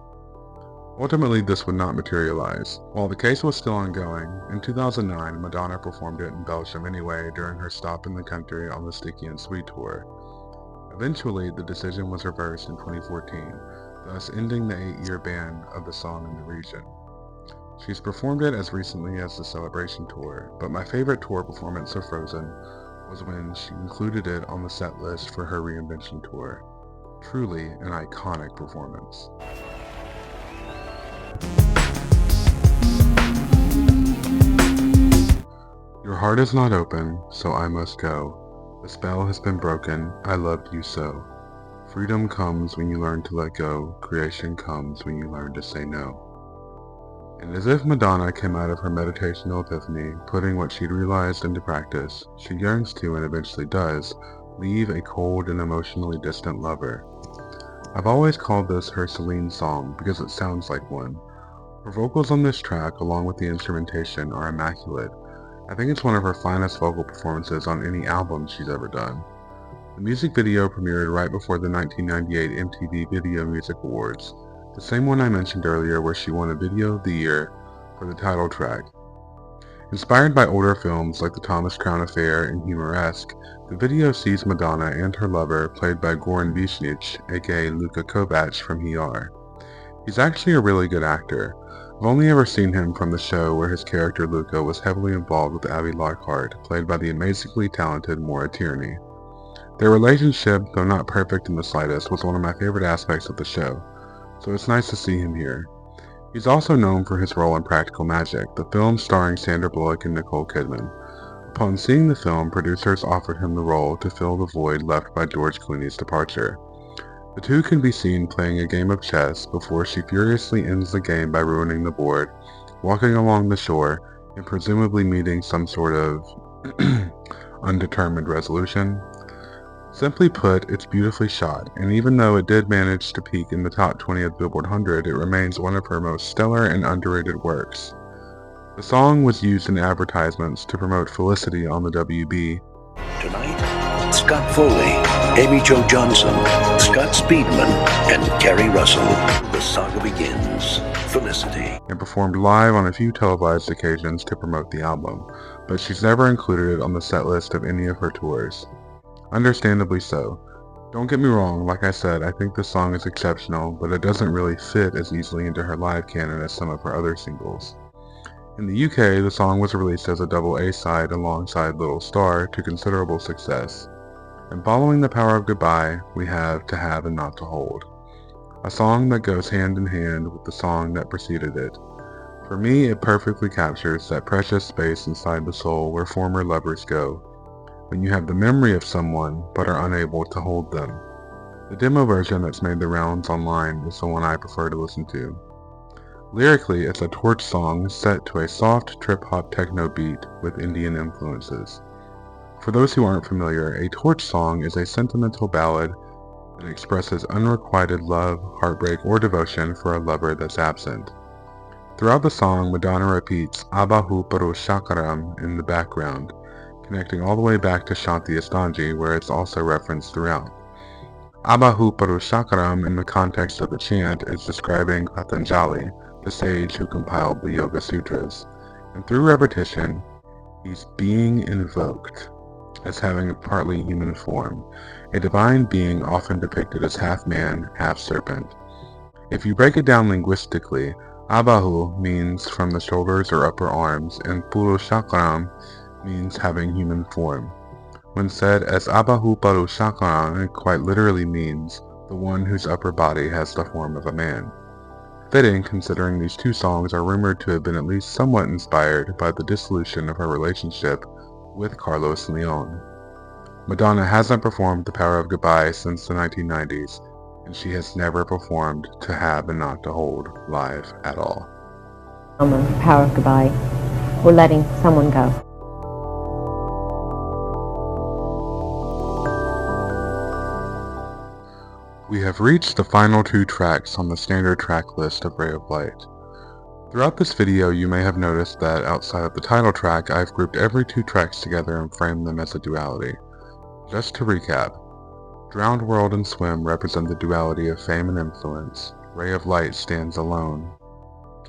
Ultimately, this would not materialize. While the case was still ongoing, in 2009, Madonna performed it in Belgium anyway during her stop in the country on the Sticky and Sweet tour. Eventually, the decision was reversed in 2014, thus ending the 8-year ban of the song in the region. She's performed it as recently as the Celebration tour, but my favorite tour performance of Frozen was when she included it on the set list for her Reinvention tour. Truly an iconic performance. Your heart is not open, so I must go. The spell has been broken, I loved you so. Freedom comes when you learn to let go, creation comes when you learn to say no. And as if Madonna came out of her meditational epiphany, putting what she'd realized into practice, she yearns to, and eventually does, leave a cold and emotionally distant lover. I've always called this her Celine song because it sounds like one. Her vocals on this track, along with the instrumentation, are immaculate. I think it's one of her finest vocal performances on any album she's ever done. The music video premiered right before the 1998 MTV Video Music Awards, the same one I mentioned earlier where she won a Video of the Year for the title track. Inspired by older films like The Thomas Crown Affair and Humoresque, the video sees Madonna and her lover, played by Goran Visnich, aka Luka Kovac from ER. He's actually a really good actor. I've only ever seen him from the show where his character Luka was heavily involved with Abby Lockhart, played by the amazingly talented Maura Tierney. Their relationship, though not perfect in the slightest, was one of my favorite aspects of the show, so it's nice to see him here. He's also known for his role in Practical Magic, the film starring Sandra Bullock and Nicole Kidman. Upon seeing the film, producers offered him the role to fill the void left by George Clooney's departure. The two can be seen playing a game of chess before she furiously ends the game by ruining the board, walking along the shore, and presumably meeting some sort of undetermined resolution. Simply put, it's beautifully shot, and even though it did manage to peak in the top 20 of Billboard 100, it remains one of her most stellar and underrated works. The song was used in advertisements to promote Felicity on the WB. Tonight, Scott Foley, Amy Jo Johnson, Scott Speedman, and Kerry Russell. The saga begins. Felicity. And performed live on a few televised occasions to promote the album, but she's never included it on the set list of any of her tours. Understandably so. Don't get me wrong, like I said, I think this song is exceptional, but it doesn't really fit as easily into her live canon as some of her other singles. In the UK, the song was released as a double A-side alongside Little Star to considerable success. And following The Power of Goodbye, we have To Have and Not to Hold, a song that goes hand in hand with the song that preceded it. For me, it perfectly captures that precious space inside the soul where former lovers go, when you have the memory of someone but are unable to hold them. The demo version that's made the rounds online is the one I prefer to listen to. Lyrically, it's a torch song set to a soft trip-hop techno beat with Indian influences. For those who aren't familiar, a torch song is a sentimental ballad that expresses unrequited love, heartbreak, or devotion for a lover that's absent. Throughout the song, Madonna repeats Abahu Paru Shakaram in the background, connecting all the way back to Shanti Astanji, where it's also referenced throughout. Abahu Paru Shakaram in the context of the chant is describing Patanjali, the sage who compiled the Yoga Sutras, and through repetition, he's being invoked as having a partly human form, a divine being often depicted as half man, half serpent. If you break it down linguistically, Abahu means from the shoulders or upper arms, and Purushakaram means having human form. When said as Abahu Purushakaram, it quite literally means the one whose upper body has the form of a man. Fitting, considering these two songs are rumored to have been at least somewhat inspired by the dissolution of her relationship with Carlos Leon. Madonna hasn't performed The Power of Goodbye since the 1990s, and she has never performed To Have and Not to Hold live at all. The Power of Goodbye. We're letting someone go. We have reached the final two tracks on the standard track list of Ray of Light. Throughout this video, you may have noticed that outside of the title track, I've grouped every two tracks together and framed them as a duality. Just to recap, Drowned World and Swim represent the duality of fame and influence. Ray of Light stands alone.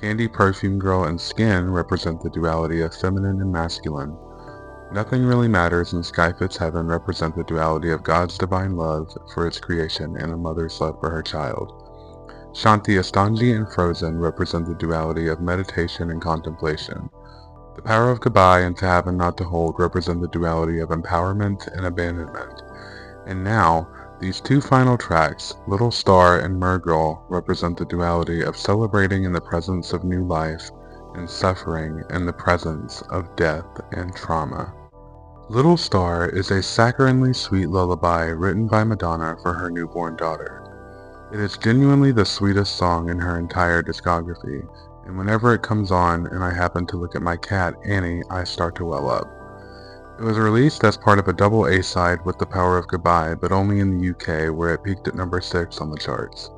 Candy, Perfume Girl, and Skin represent the duality of feminine and masculine. Nothing Really Matters and Sky Fits Heaven represent the duality of God's divine love for its creation and a mother's love for her child. Shanti, Astanji, and Frozen represent the duality of meditation and contemplation. The Power of Goodbye and To Have and Not to Hold represent the duality of empowerment and abandonment. And now, these two final tracks, Little Star and Mergirl, represent the duality of celebrating in the presence of new life and suffering in the presence of death and trauma. Little Star is a saccharinely sweet lullaby written by Madonna for her newborn daughter. It is genuinely the sweetest song in her entire discography, and whenever it comes on and I happen to look at my cat, Annie, I start to well up. It was released as part of a double A-side with The Power of Goodbye, but only in the UK, where it peaked at number 6 on the charts.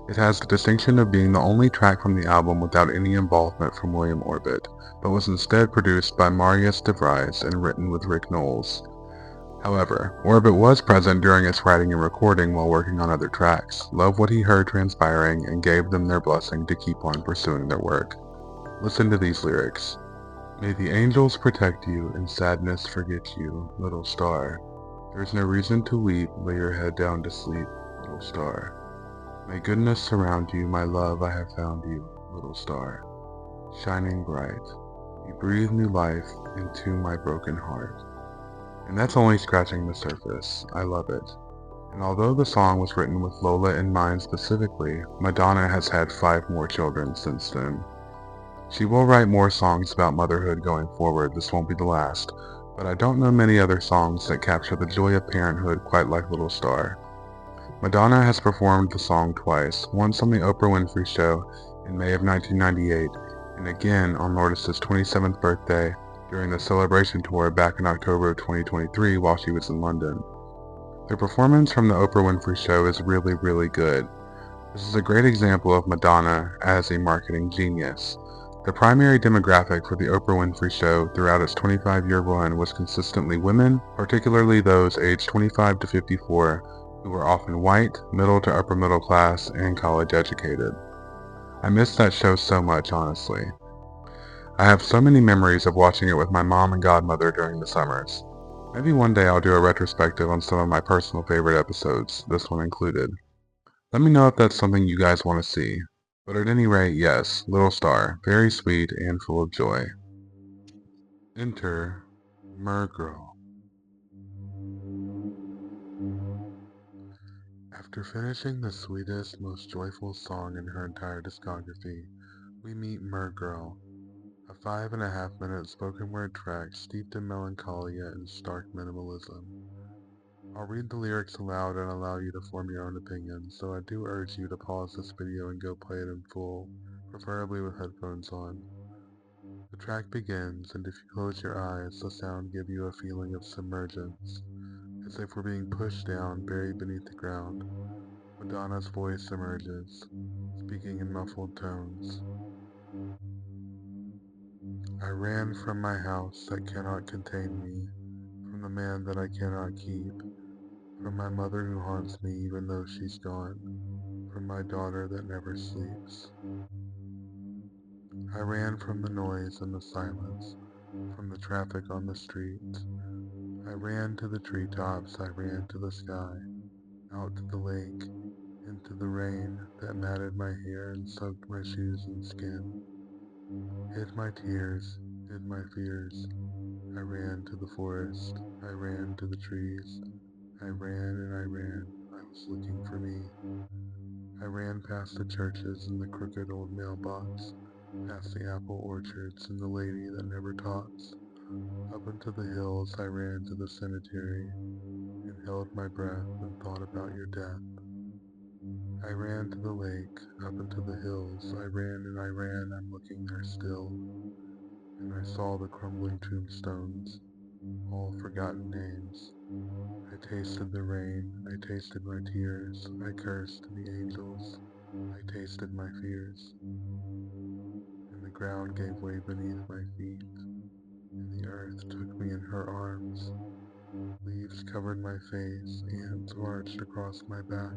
It has the distinction of being the only track from the album without any involvement from William Orbit, but was instead produced by Marius de Vries and written with Rick Knowles. However, Orbit was present during its writing and recording while working on other tracks, loved what he heard transpiring, and gave them their blessing to keep on pursuing their work. Listen to these lyrics. May the angels protect you and sadness forget you, little star. There's no reason to weep, lay your head down to sleep, little star. May goodness surround you, my love, I have found you, little star. Shining bright, you breathe new life into my broken heart. And that's only scratching the surface. I love it. And although the song was written with Lola in mind specifically, Madonna has had 5 more children since then. She will write more songs about motherhood going forward, this won't be the last, but I don't know many other songs that capture the joy of parenthood quite like Little Star. Madonna has performed the song twice, once on the Oprah Winfrey Show in May of 1998, and again on Lourdes' 27th birthday during the Celebration Tour back in October of 2023 while she was in London. Their performance from the Oprah Winfrey Show is really, really good. This is a great example of Madonna as a marketing genius. The primary demographic for the Oprah Winfrey Show throughout its 25-year run was consistently women, particularly those aged 25 to 54, who were often white, middle to upper middle class, and college educated. I miss that show so much, honestly. I have so many memories of watching it with my mom and godmother during the summers. Maybe one day I'll do a retrospective on some of my personal favorite episodes, this one included. Let me know if that's something you guys want to see. But at any rate, yes, Little Star, very sweet and full of joy. Enter Mergirl. After finishing the sweetest, most joyful song in her entire discography, we meet Mergirl, a 5.5-minute spoken word track steeped in melancholia and stark minimalism. I'll read the lyrics aloud and allow you to form your own opinion, so I do urge you to pause this video and go play it in full, preferably with headphones on. The track begins, and if you close your eyes, the sound gives you a feeling of submergence, as if we're being pushed down, buried beneath the ground. Madonna's voice emerges, speaking in muffled tones. I ran from my house that cannot contain me, from the man that I cannot keep, from my mother who haunts me even though she's gone, from my daughter that never sleeps. I ran from the noise and the silence, from the traffic on the street. I ran to the treetops, I ran to the sky, out to the lake, into into the rain that matted my hair and soaked my shoes and skin. Hid my tears, hid my fears. I ran to the forest, I ran to the trees. I ran and I ran, I was looking for me. I ran past the churches and the crooked old mailbox, past the apple orchards and the lady that never talks. Up into the hills I ran to the cemetery, and held my breath and thought about your death. I ran to the lake, up into the hills, I ran and I ran, I'm looking there still, and I saw the crumbling tombstones, all forgotten names. I tasted the rain, I tasted my tears, I cursed the angels, I tasted my fears, and the ground gave way beneath my feet, and the earth took me in her arms. Leaves covered my face, ants marched across my back,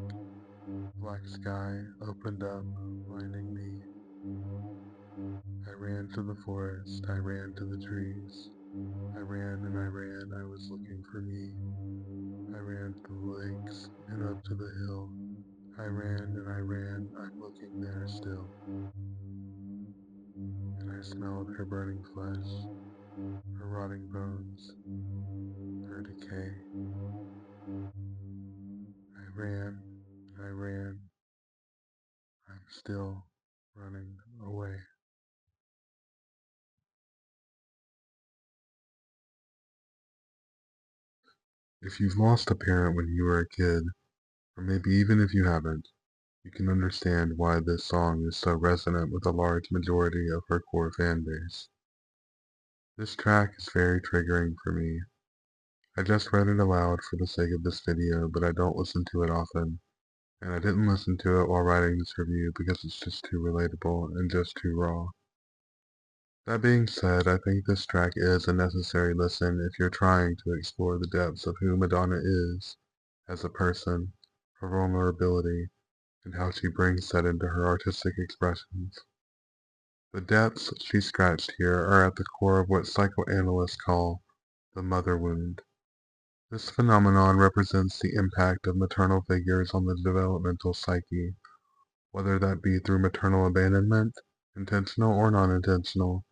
black sky opened up, blinding me. I ran to the forest, I ran to the trees, I ran and I ran, I was looking for me. I ran to the lakes and up to the hill. I ran and I ran, I'm looking there still. And I smelled her burning flesh, her rotting bones, her decay. I ran, I ran, I'm still running away. If you've lost a parent when you were a kid, or maybe even if you haven't, you can understand why this song is so resonant with a large majority of her core fan base. This track is very triggering for me. I just read it aloud for the sake of this video, but I don't listen to it often, and I didn't listen to it while writing this review because it's just too relatable and just too raw. That being said, I think this track is a necessary listen if you're trying to explore the depths of who Madonna is as a person, her vulnerability, and how she brings that into her artistic expressions. The depths she scratched here are at the core of what psychoanalysts call the mother wound. This phenomenon represents the impact of maternal figures on the developmental psyche, whether that be through maternal abandonment, intentional or non-intentional,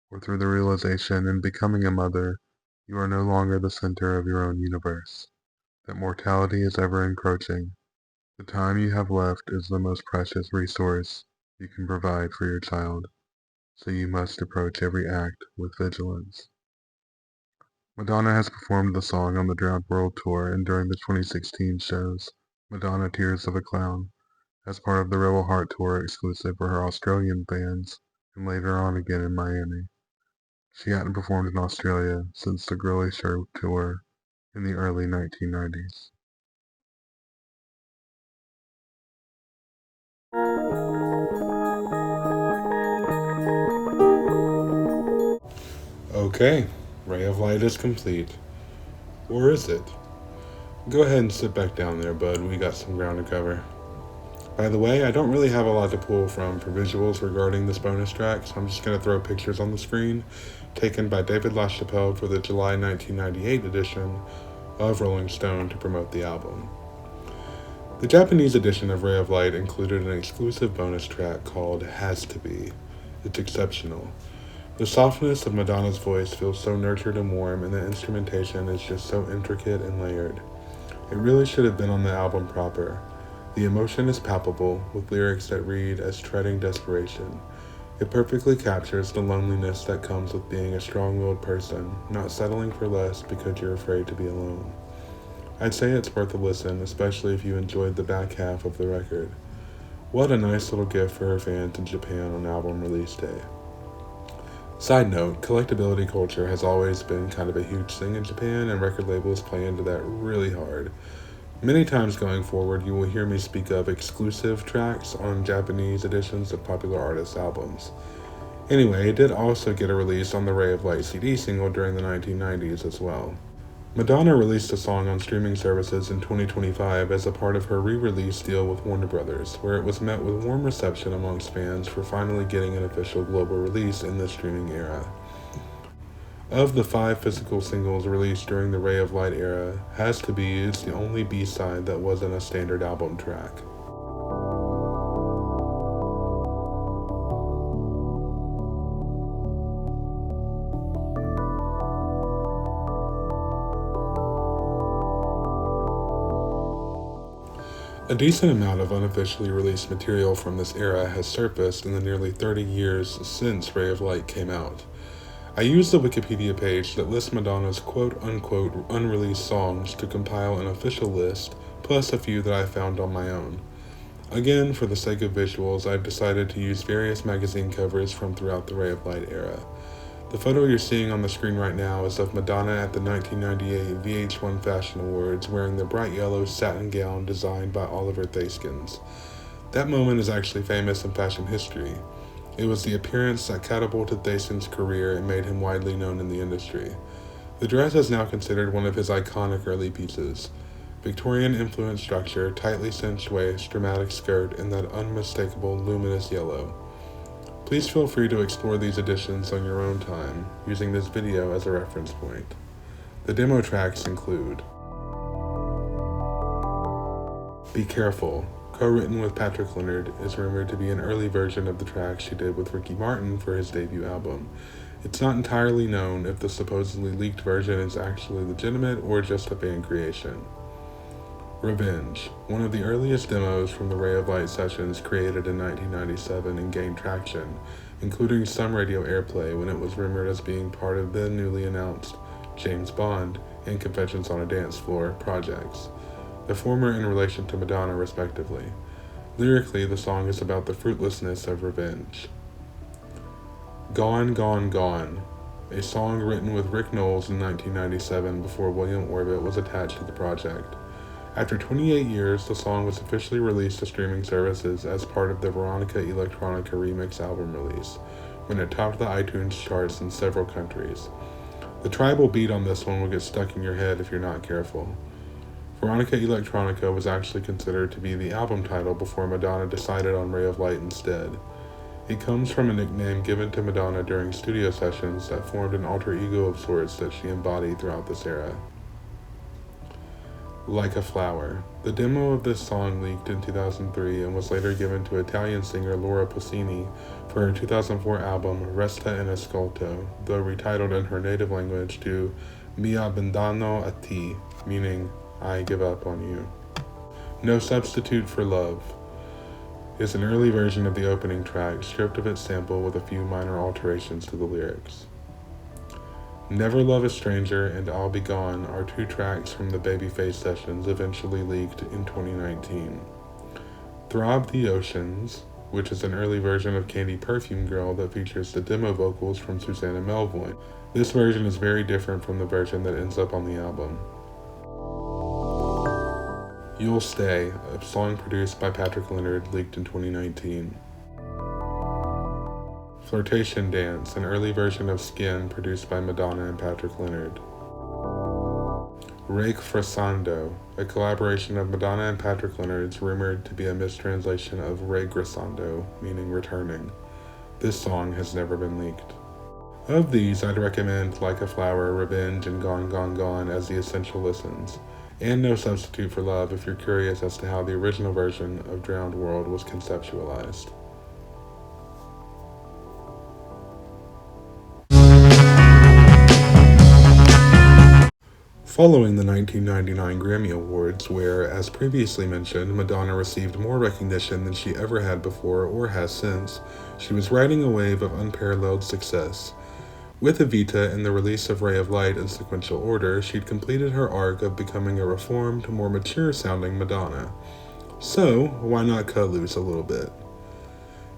or through the realization in becoming a mother, you are no longer the center of your own universe, that mortality is ever encroaching. The time you have left is the most precious resource you can provide for your child, so you must approach every act with vigilance. Madonna has performed the song on the Drowned World Tour and during the 2016 shows Madonna Tears of a Clown, as part of the Rebel Heart Tour exclusive for her Australian fans, and later on again in Miami. She hadn't performed in Australia since the Grilly Show tour in the early 1990s. Okay, Ray of Light is complete. Or is it? Go ahead and sit back down there, bud. We got some ground to cover. By the way, I don't really have a lot to pull from for visuals regarding this bonus track, so I'm just going to throw pictures on the screen taken by David LaChapelle for the July 1998 edition of Rolling Stone to promote the album. The Japanese edition of Ray of Light included an exclusive bonus track called Has to Be. It's exceptional. The softness of Madonna's voice feels so nurtured and warm, and the instrumentation is just so intricate and layered. It really should have been on the album proper. The emotion is palpable, with lyrics that read as treading desperation. It perfectly captures the loneliness that comes with being a strong-willed person, not settling for less because you're afraid to be alone. I'd say it's worth a listen, especially if you enjoyed the back half of the record. What a nice little gift for her fans in Japan on album release day. Side note, collectability culture has always been kind of a huge thing in Japan, and record labels play into that really hard. Many times going forward, you will hear me speak of exclusive tracks on Japanese editions of popular artists' albums. Anyway, it did also get a release on the Ray of Light CD single during the 1990s as well. Madonna released the song on streaming services in 2025 as a part of her re-release deal with Warner Brothers, where it was met with warm reception amongst fans for finally getting an official global release in the streaming era. Of the 5 physical singles released during the Ray of Light era, Has to Be is the only B-side that wasn't a standard album track. A decent amount of unofficially released material from this era has surfaced in the nearly 30 years since Ray of Light came out. I used the Wikipedia page that lists Madonna's quote-unquote unreleased songs to compile an official list, plus a few that I found on my own. Again, for the sake of visuals, I've decided to use various magazine covers from throughout the Ray of Light era. The photo you're seeing on the screen right now is of Madonna at the 1998 VH1 Fashion Awards wearing the bright yellow satin gown designed by Oliver Thayskins. That moment is actually famous in fashion history. It was the appearance that catapulted Thayskins' career and made him widely known in the industry. The dress is now considered one of his iconic early pieces. Victorian influence structure, tightly cinched waist, dramatic skirt, and that unmistakable luminous yellow. Please feel free to explore these additions on your own time, using this video as a reference point. The demo tracks include Be Careful, co-written with Patrick Leonard, is rumored to be an early version of the track she did with Ricky Martin for his debut album. It's not entirely known if the supposedly leaked version is actually legitimate or just a fan creation. Revenge, one of the earliest demos from the Ray of Light sessions created in 1997 and gained traction, including some radio airplay when it was rumored as being part of then newly announced James Bond and Confessions on a Dance Floor projects, the former in relation to Madonna respectively. Lyrically, the song is about the fruitlessness of revenge. Gone, Gone, Gone, a song written with Rick Knowles in 1997 before William Orbit was attached to the project. After 28 years, the song was officially released to streaming services as part of the Veronica Electronica remix album release, when it topped the iTunes charts in several countries. The tribal beat on this one will get stuck in your head if you're not careful. Veronica Electronica was actually considered to be the album title before Madonna decided on Ray of Light instead. It comes from a nickname given to Madonna during studio sessions that formed an alter ego of sorts that she embodied throughout this era. Like a Flower. The demo of this song leaked in 2003 and was later given to Italian singer Laura Pausini for her 2004 album Resta in Ascolto, though retitled in her native language to Mi abbandono a ti, meaning I give up on you. No Substitute for Love is an early version of the opening track, stripped of its sample with a few minor alterations to the lyrics. Never Love a Stranger and I'll Be Gone are two tracks from the Babyface sessions eventually leaked in 2019. Throb the Oceans, which is an early version of Candy Perfume Girl that features the demo vocals from Susanna Melvoin. This version is very different from the version that ends up on the album. You'll Stay, a song produced by Patrick Leonard, leaked in 2019. Flirtation Dance, an early version of Skin produced by Madonna and Patrick Leonard. Regresando, a collaboration of Madonna and Patrick Leonard's rumored to be a mistranslation of regresando, meaning returning. This song has never been leaked. Of these, I'd recommend Like a Flower, Revenge, and Gone, Gone, Gone as the essential listens, and No Substitute for Love if you're curious as to how the original version of Drowned World was conceptualized. Following the 1999 Grammy Awards, where, as previously mentioned, Madonna received more recognition than she ever had before or has since, she was riding a wave of unparalleled success. With Evita and the release of Ray of Light in sequential order, she'd completed her arc of becoming a reformed, more mature-sounding Madonna. So, why not cut loose a little bit?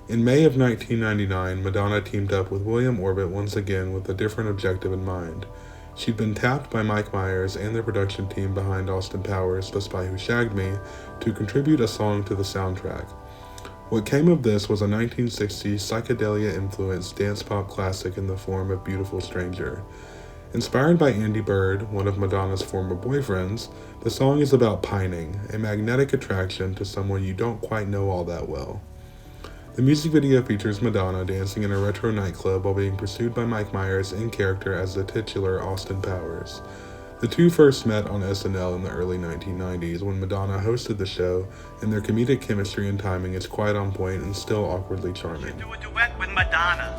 In May of 1999, Madonna teamed up with William Orbit once again with a different objective in mind. She'd been tapped by Mike Myers and the production team behind Austin Powers' The Spy Who Shagged Me to contribute a song to the soundtrack. What came of this was a 1960s psychedelia-influenced dance-pop classic in the form of Beautiful Stranger. Inspired by Andy Bird, one of Madonna's former boyfriends, the song is about pining, a magnetic attraction to someone you don't quite know all that well. The music video features Madonna dancing in a retro nightclub while being pursued by Mike Myers in character as the titular Austin Powers. The two first met on SNL in the early 1990s when Madonna hosted the show, and their comedic chemistry and timing is quite on point and still awkwardly charming. Do a duet with Madonna.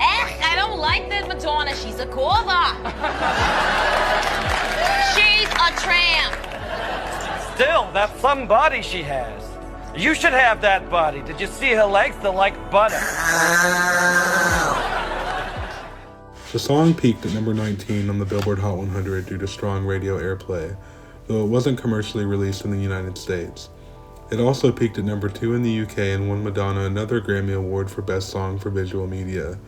I don't like that Madonna. She's a cover. She's a tramp. still, that's some body she has. You should have that body. Did you see her legs? They're like butter. The song peaked at number 19 on the Billboard Hot 100 due to strong radio airplay, though it wasn't commercially released in the United States. It also peaked at number 2 in the UK and won Madonna another Grammy Award for Best Song for Visual Media.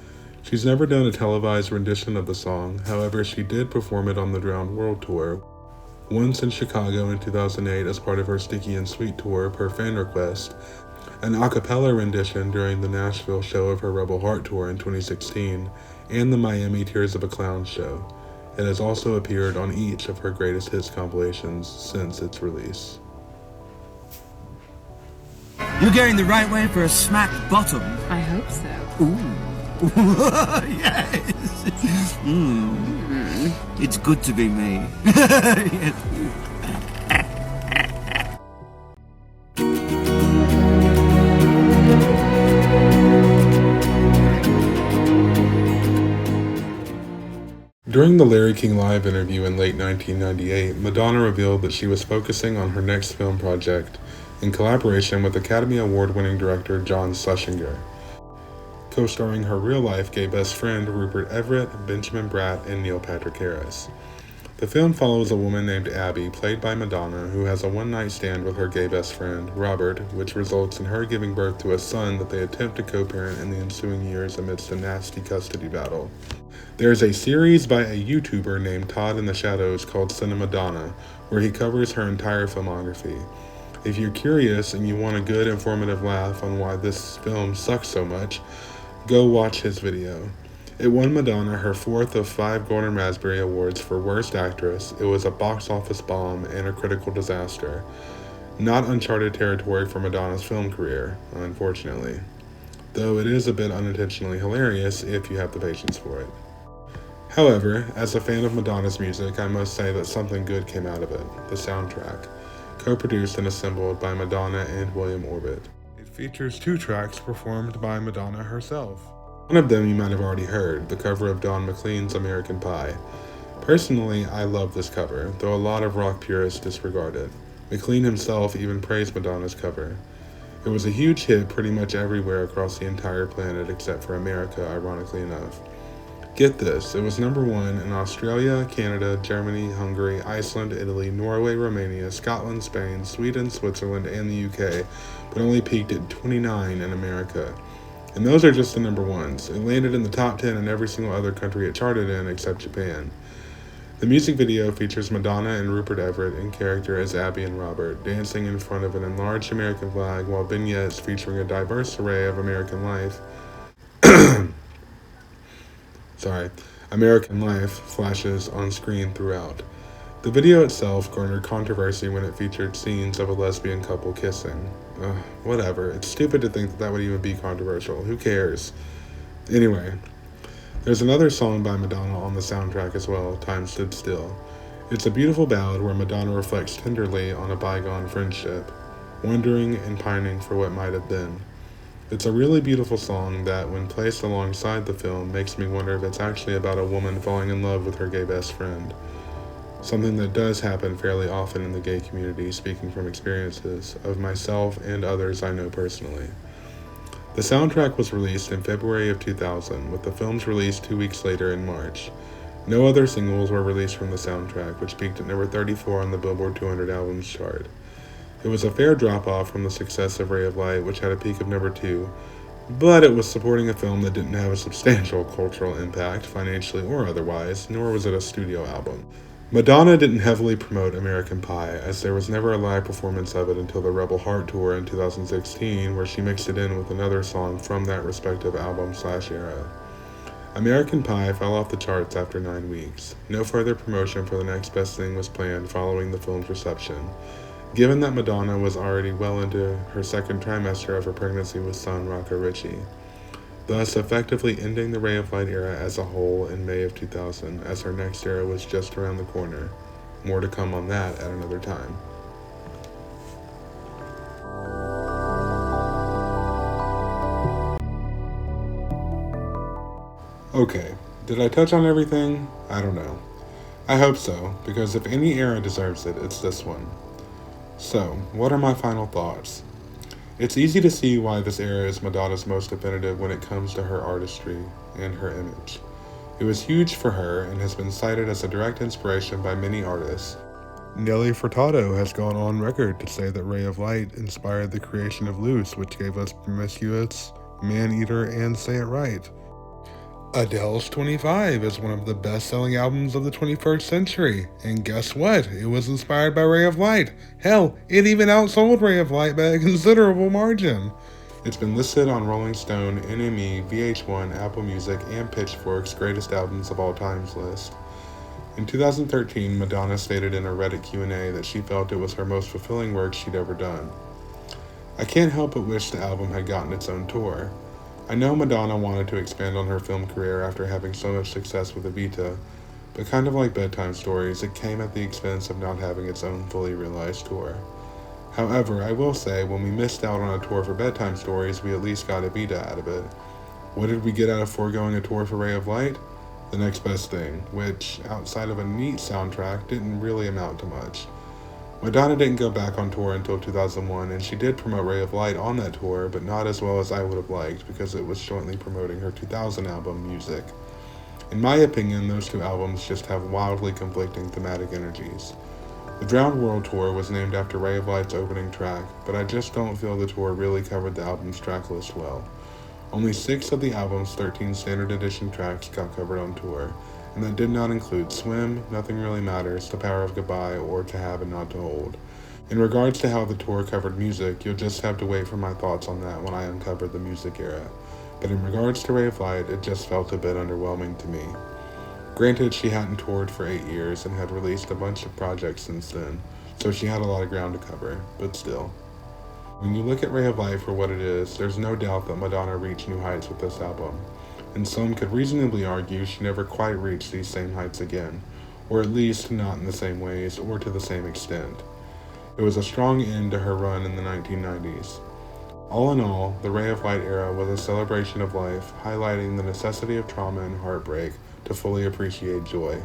She's never done a televised rendition of the song, however she did perform it on the Drowned World Tour, once in Chicago in 2008 as part of her Sticky and Sweet tour per fan request, an a cappella rendition during the Nashville show of her Rebel Heart tour in 2016, and the Miami Tears of a Clown show. It has also appeared on each of her greatest hits compilations since its release. You're going the right way for a smack bottom. I hope so. Ooh. Yes. It's good to be me. Yes. During the Larry King Live interview in late 1998, Madonna revealed that she was focusing on her next film project in collaboration with Academy Award-winning director John Schlesinger, co-starring her real-life gay best friend Rupert Everett, Benjamin Bratt, and Neil Patrick Harris. The film follows a woman named Abby, played by Madonna, who has a one-night stand with her gay best friend, Robert, which results in her giving birth to a son that they attempt to co-parent in the ensuing years amidst a nasty custody battle. There is a series by a YouTuber named Todd in the Shadows called Cinemadonna, where he covers her entire filmography. If you're curious and you want a good, informative laugh on why this film sucks so much, go watch his video. It won Madonna her 4th of 5 Golden Raspberry Awards for Worst Actress. It was a box office bomb and a critical disaster. Not uncharted territory for Madonna's film career, unfortunately. Though it is a bit unintentionally hilarious if you have the patience for it. However, as a fan of Madonna's music, I must say that something good came out of it, the soundtrack, co-produced and assembled by Madonna and William Orbit. It features 2 tracks performed by Madonna herself. One of them you might have already heard, the cover of Don McLean's American Pie. Personally, I love this cover, though a lot of rock purists disregard it. McLean himself even praised Madonna's cover. It was a huge hit pretty much everywhere across the entire planet except for America, ironically enough. Get this, it was number 1 in Australia, Canada, Germany, Hungary, Iceland, Italy, Norway, Romania, Scotland, Spain, Sweden, Switzerland, and the UK, but only peaked at 29 in America. And those are just the number 1s. It landed in the top 10 in every single other country it charted in except Japan. The music video features Madonna and Rupert Everett in character as Abby and Robert, dancing in front of an enlarged American flag while vignettes featuring a diverse array of American life flashes on screen throughout. The video itself garnered controversy when it featured scenes of a lesbian couple kissing. Whatever, it's stupid to think that would even be controversial. Who cares? Anyway, there's another song by Madonna on the soundtrack as well, Time Stood Still. It's a beautiful ballad where Madonna reflects tenderly on a bygone friendship, wondering and pining for what might have been. It's a really beautiful song that, when placed alongside the film, makes me wonder if it's actually about a woman falling in love with her gay best friend. Something that does happen fairly often in the gay community, speaking from experiences of myself and others I know personally. The soundtrack was released in February of 2000, with the film's release 2 weeks later in March. No other singles were released from the soundtrack, which peaked at number 34 on the Billboard 200 Albums chart. It was a fair drop-off from the success of Ray of Light, which had a peak of number 2, but it was supporting a film that didn't have a substantial cultural impact, financially or otherwise, nor was it a studio album. Madonna didn't heavily promote American Pie, as there was never a live performance of it until the Rebel Heart tour in 2016, where she mixed it in with another song from that respective album/era. American Pie fell off the charts after 9 weeks. No further promotion for the next best thing was planned following the film's reception, given that Madonna was already well into her second trimester of her pregnancy with son Rocco Ritchie, thus effectively ending the Ray of Light era as a whole in May of 2000, as her next era was just around the corner. More to come on that at another time. Okay, did I touch on everything? I don't know. I hope so, because if any era deserves it, it's this one. So, what are my final thoughts? It's easy to see why this era is Madonna's most definitive when it comes to her artistry and her image. It was huge for her and has been cited as a direct inspiration by many artists. Nelly Furtado has gone on record to say that Ray of Light inspired the creation of Loose, which gave us Promiscuous, Man-Eater, and Say It Right. Adele's 25 is one of the best-selling albums of the 21st century, and guess what? It was inspired by Ray of Light. Hell, it even outsold Ray of Light by a considerable margin. It's been listed on Rolling Stone, NME, VH1, Apple Music, and Pitchfork's Greatest Albums of All Times list. In 2013, Madonna stated in a Reddit Q&A that she felt it was her most fulfilling work she'd ever done. I can't help but wish the album had gotten its own tour. I know Madonna wanted to expand on her film career after having so much success with Evita, but kind of like Bedtime Stories, it came at the expense of not having its own fully realized tour. However, I will say, when we missed out on a tour for Bedtime Stories, we at least got Evita out of it. What did we get out of foregoing a tour for Ray of Light? The next best thing, which, outside of a neat soundtrack, didn't really amount to much. Madonna didn't go back on tour until 2001, and she did promote Ray of Light on that tour, but not as well as I would have liked because it was jointly promoting her 2000 album, Music. In my opinion, those two albums just have wildly conflicting thematic energies. The Drowned World Tour was named after Ray of Light's opening track, but I just don't feel the tour really covered the album's track list well. Only 6 of the album's 13 standard edition tracks got covered on tour, and that did not include Swim, Nothing Really Matters, The Power of Goodbye, or To Have and Not to Hold. In regards to how the tour covered music, you'll just have to wait for my thoughts on that when I uncover the music era. But in regards to Ray of Light, it just felt a bit underwhelming to me. Granted, she hadn't toured for 8 years and had released a bunch of projects since then, so she had a lot of ground to cover, but still. When you look at Ray of Light for what it is, there's no doubt that Madonna reached new heights with this album. And some could reasonably argue she never quite reached these same heights again, or at least not in the same ways or to the same extent. It was a strong end to her run in the 1990s. All in all, the Ray of Light era was a celebration of life, highlighting the necessity of trauma and heartbreak to fully appreciate joy.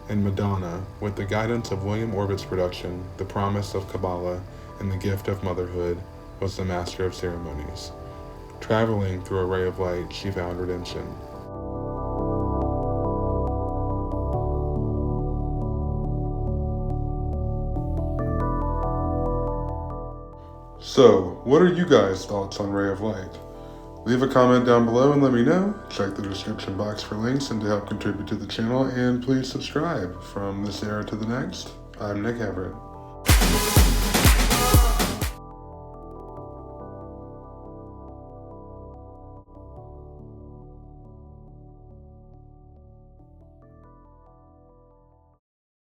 And Madonna, with the guidance of William Orbit's production, the promise of Kabbalah, and the gift of motherhood, was the master of ceremonies. Traveling through a ray of light, she found redemption. So, what are you guys' thoughts on Ray of Light? Leave a comment down below and let me know. Check the description box for links and to help contribute to the channel, and please subscribe. From this era to the next, I'm Nick Everett.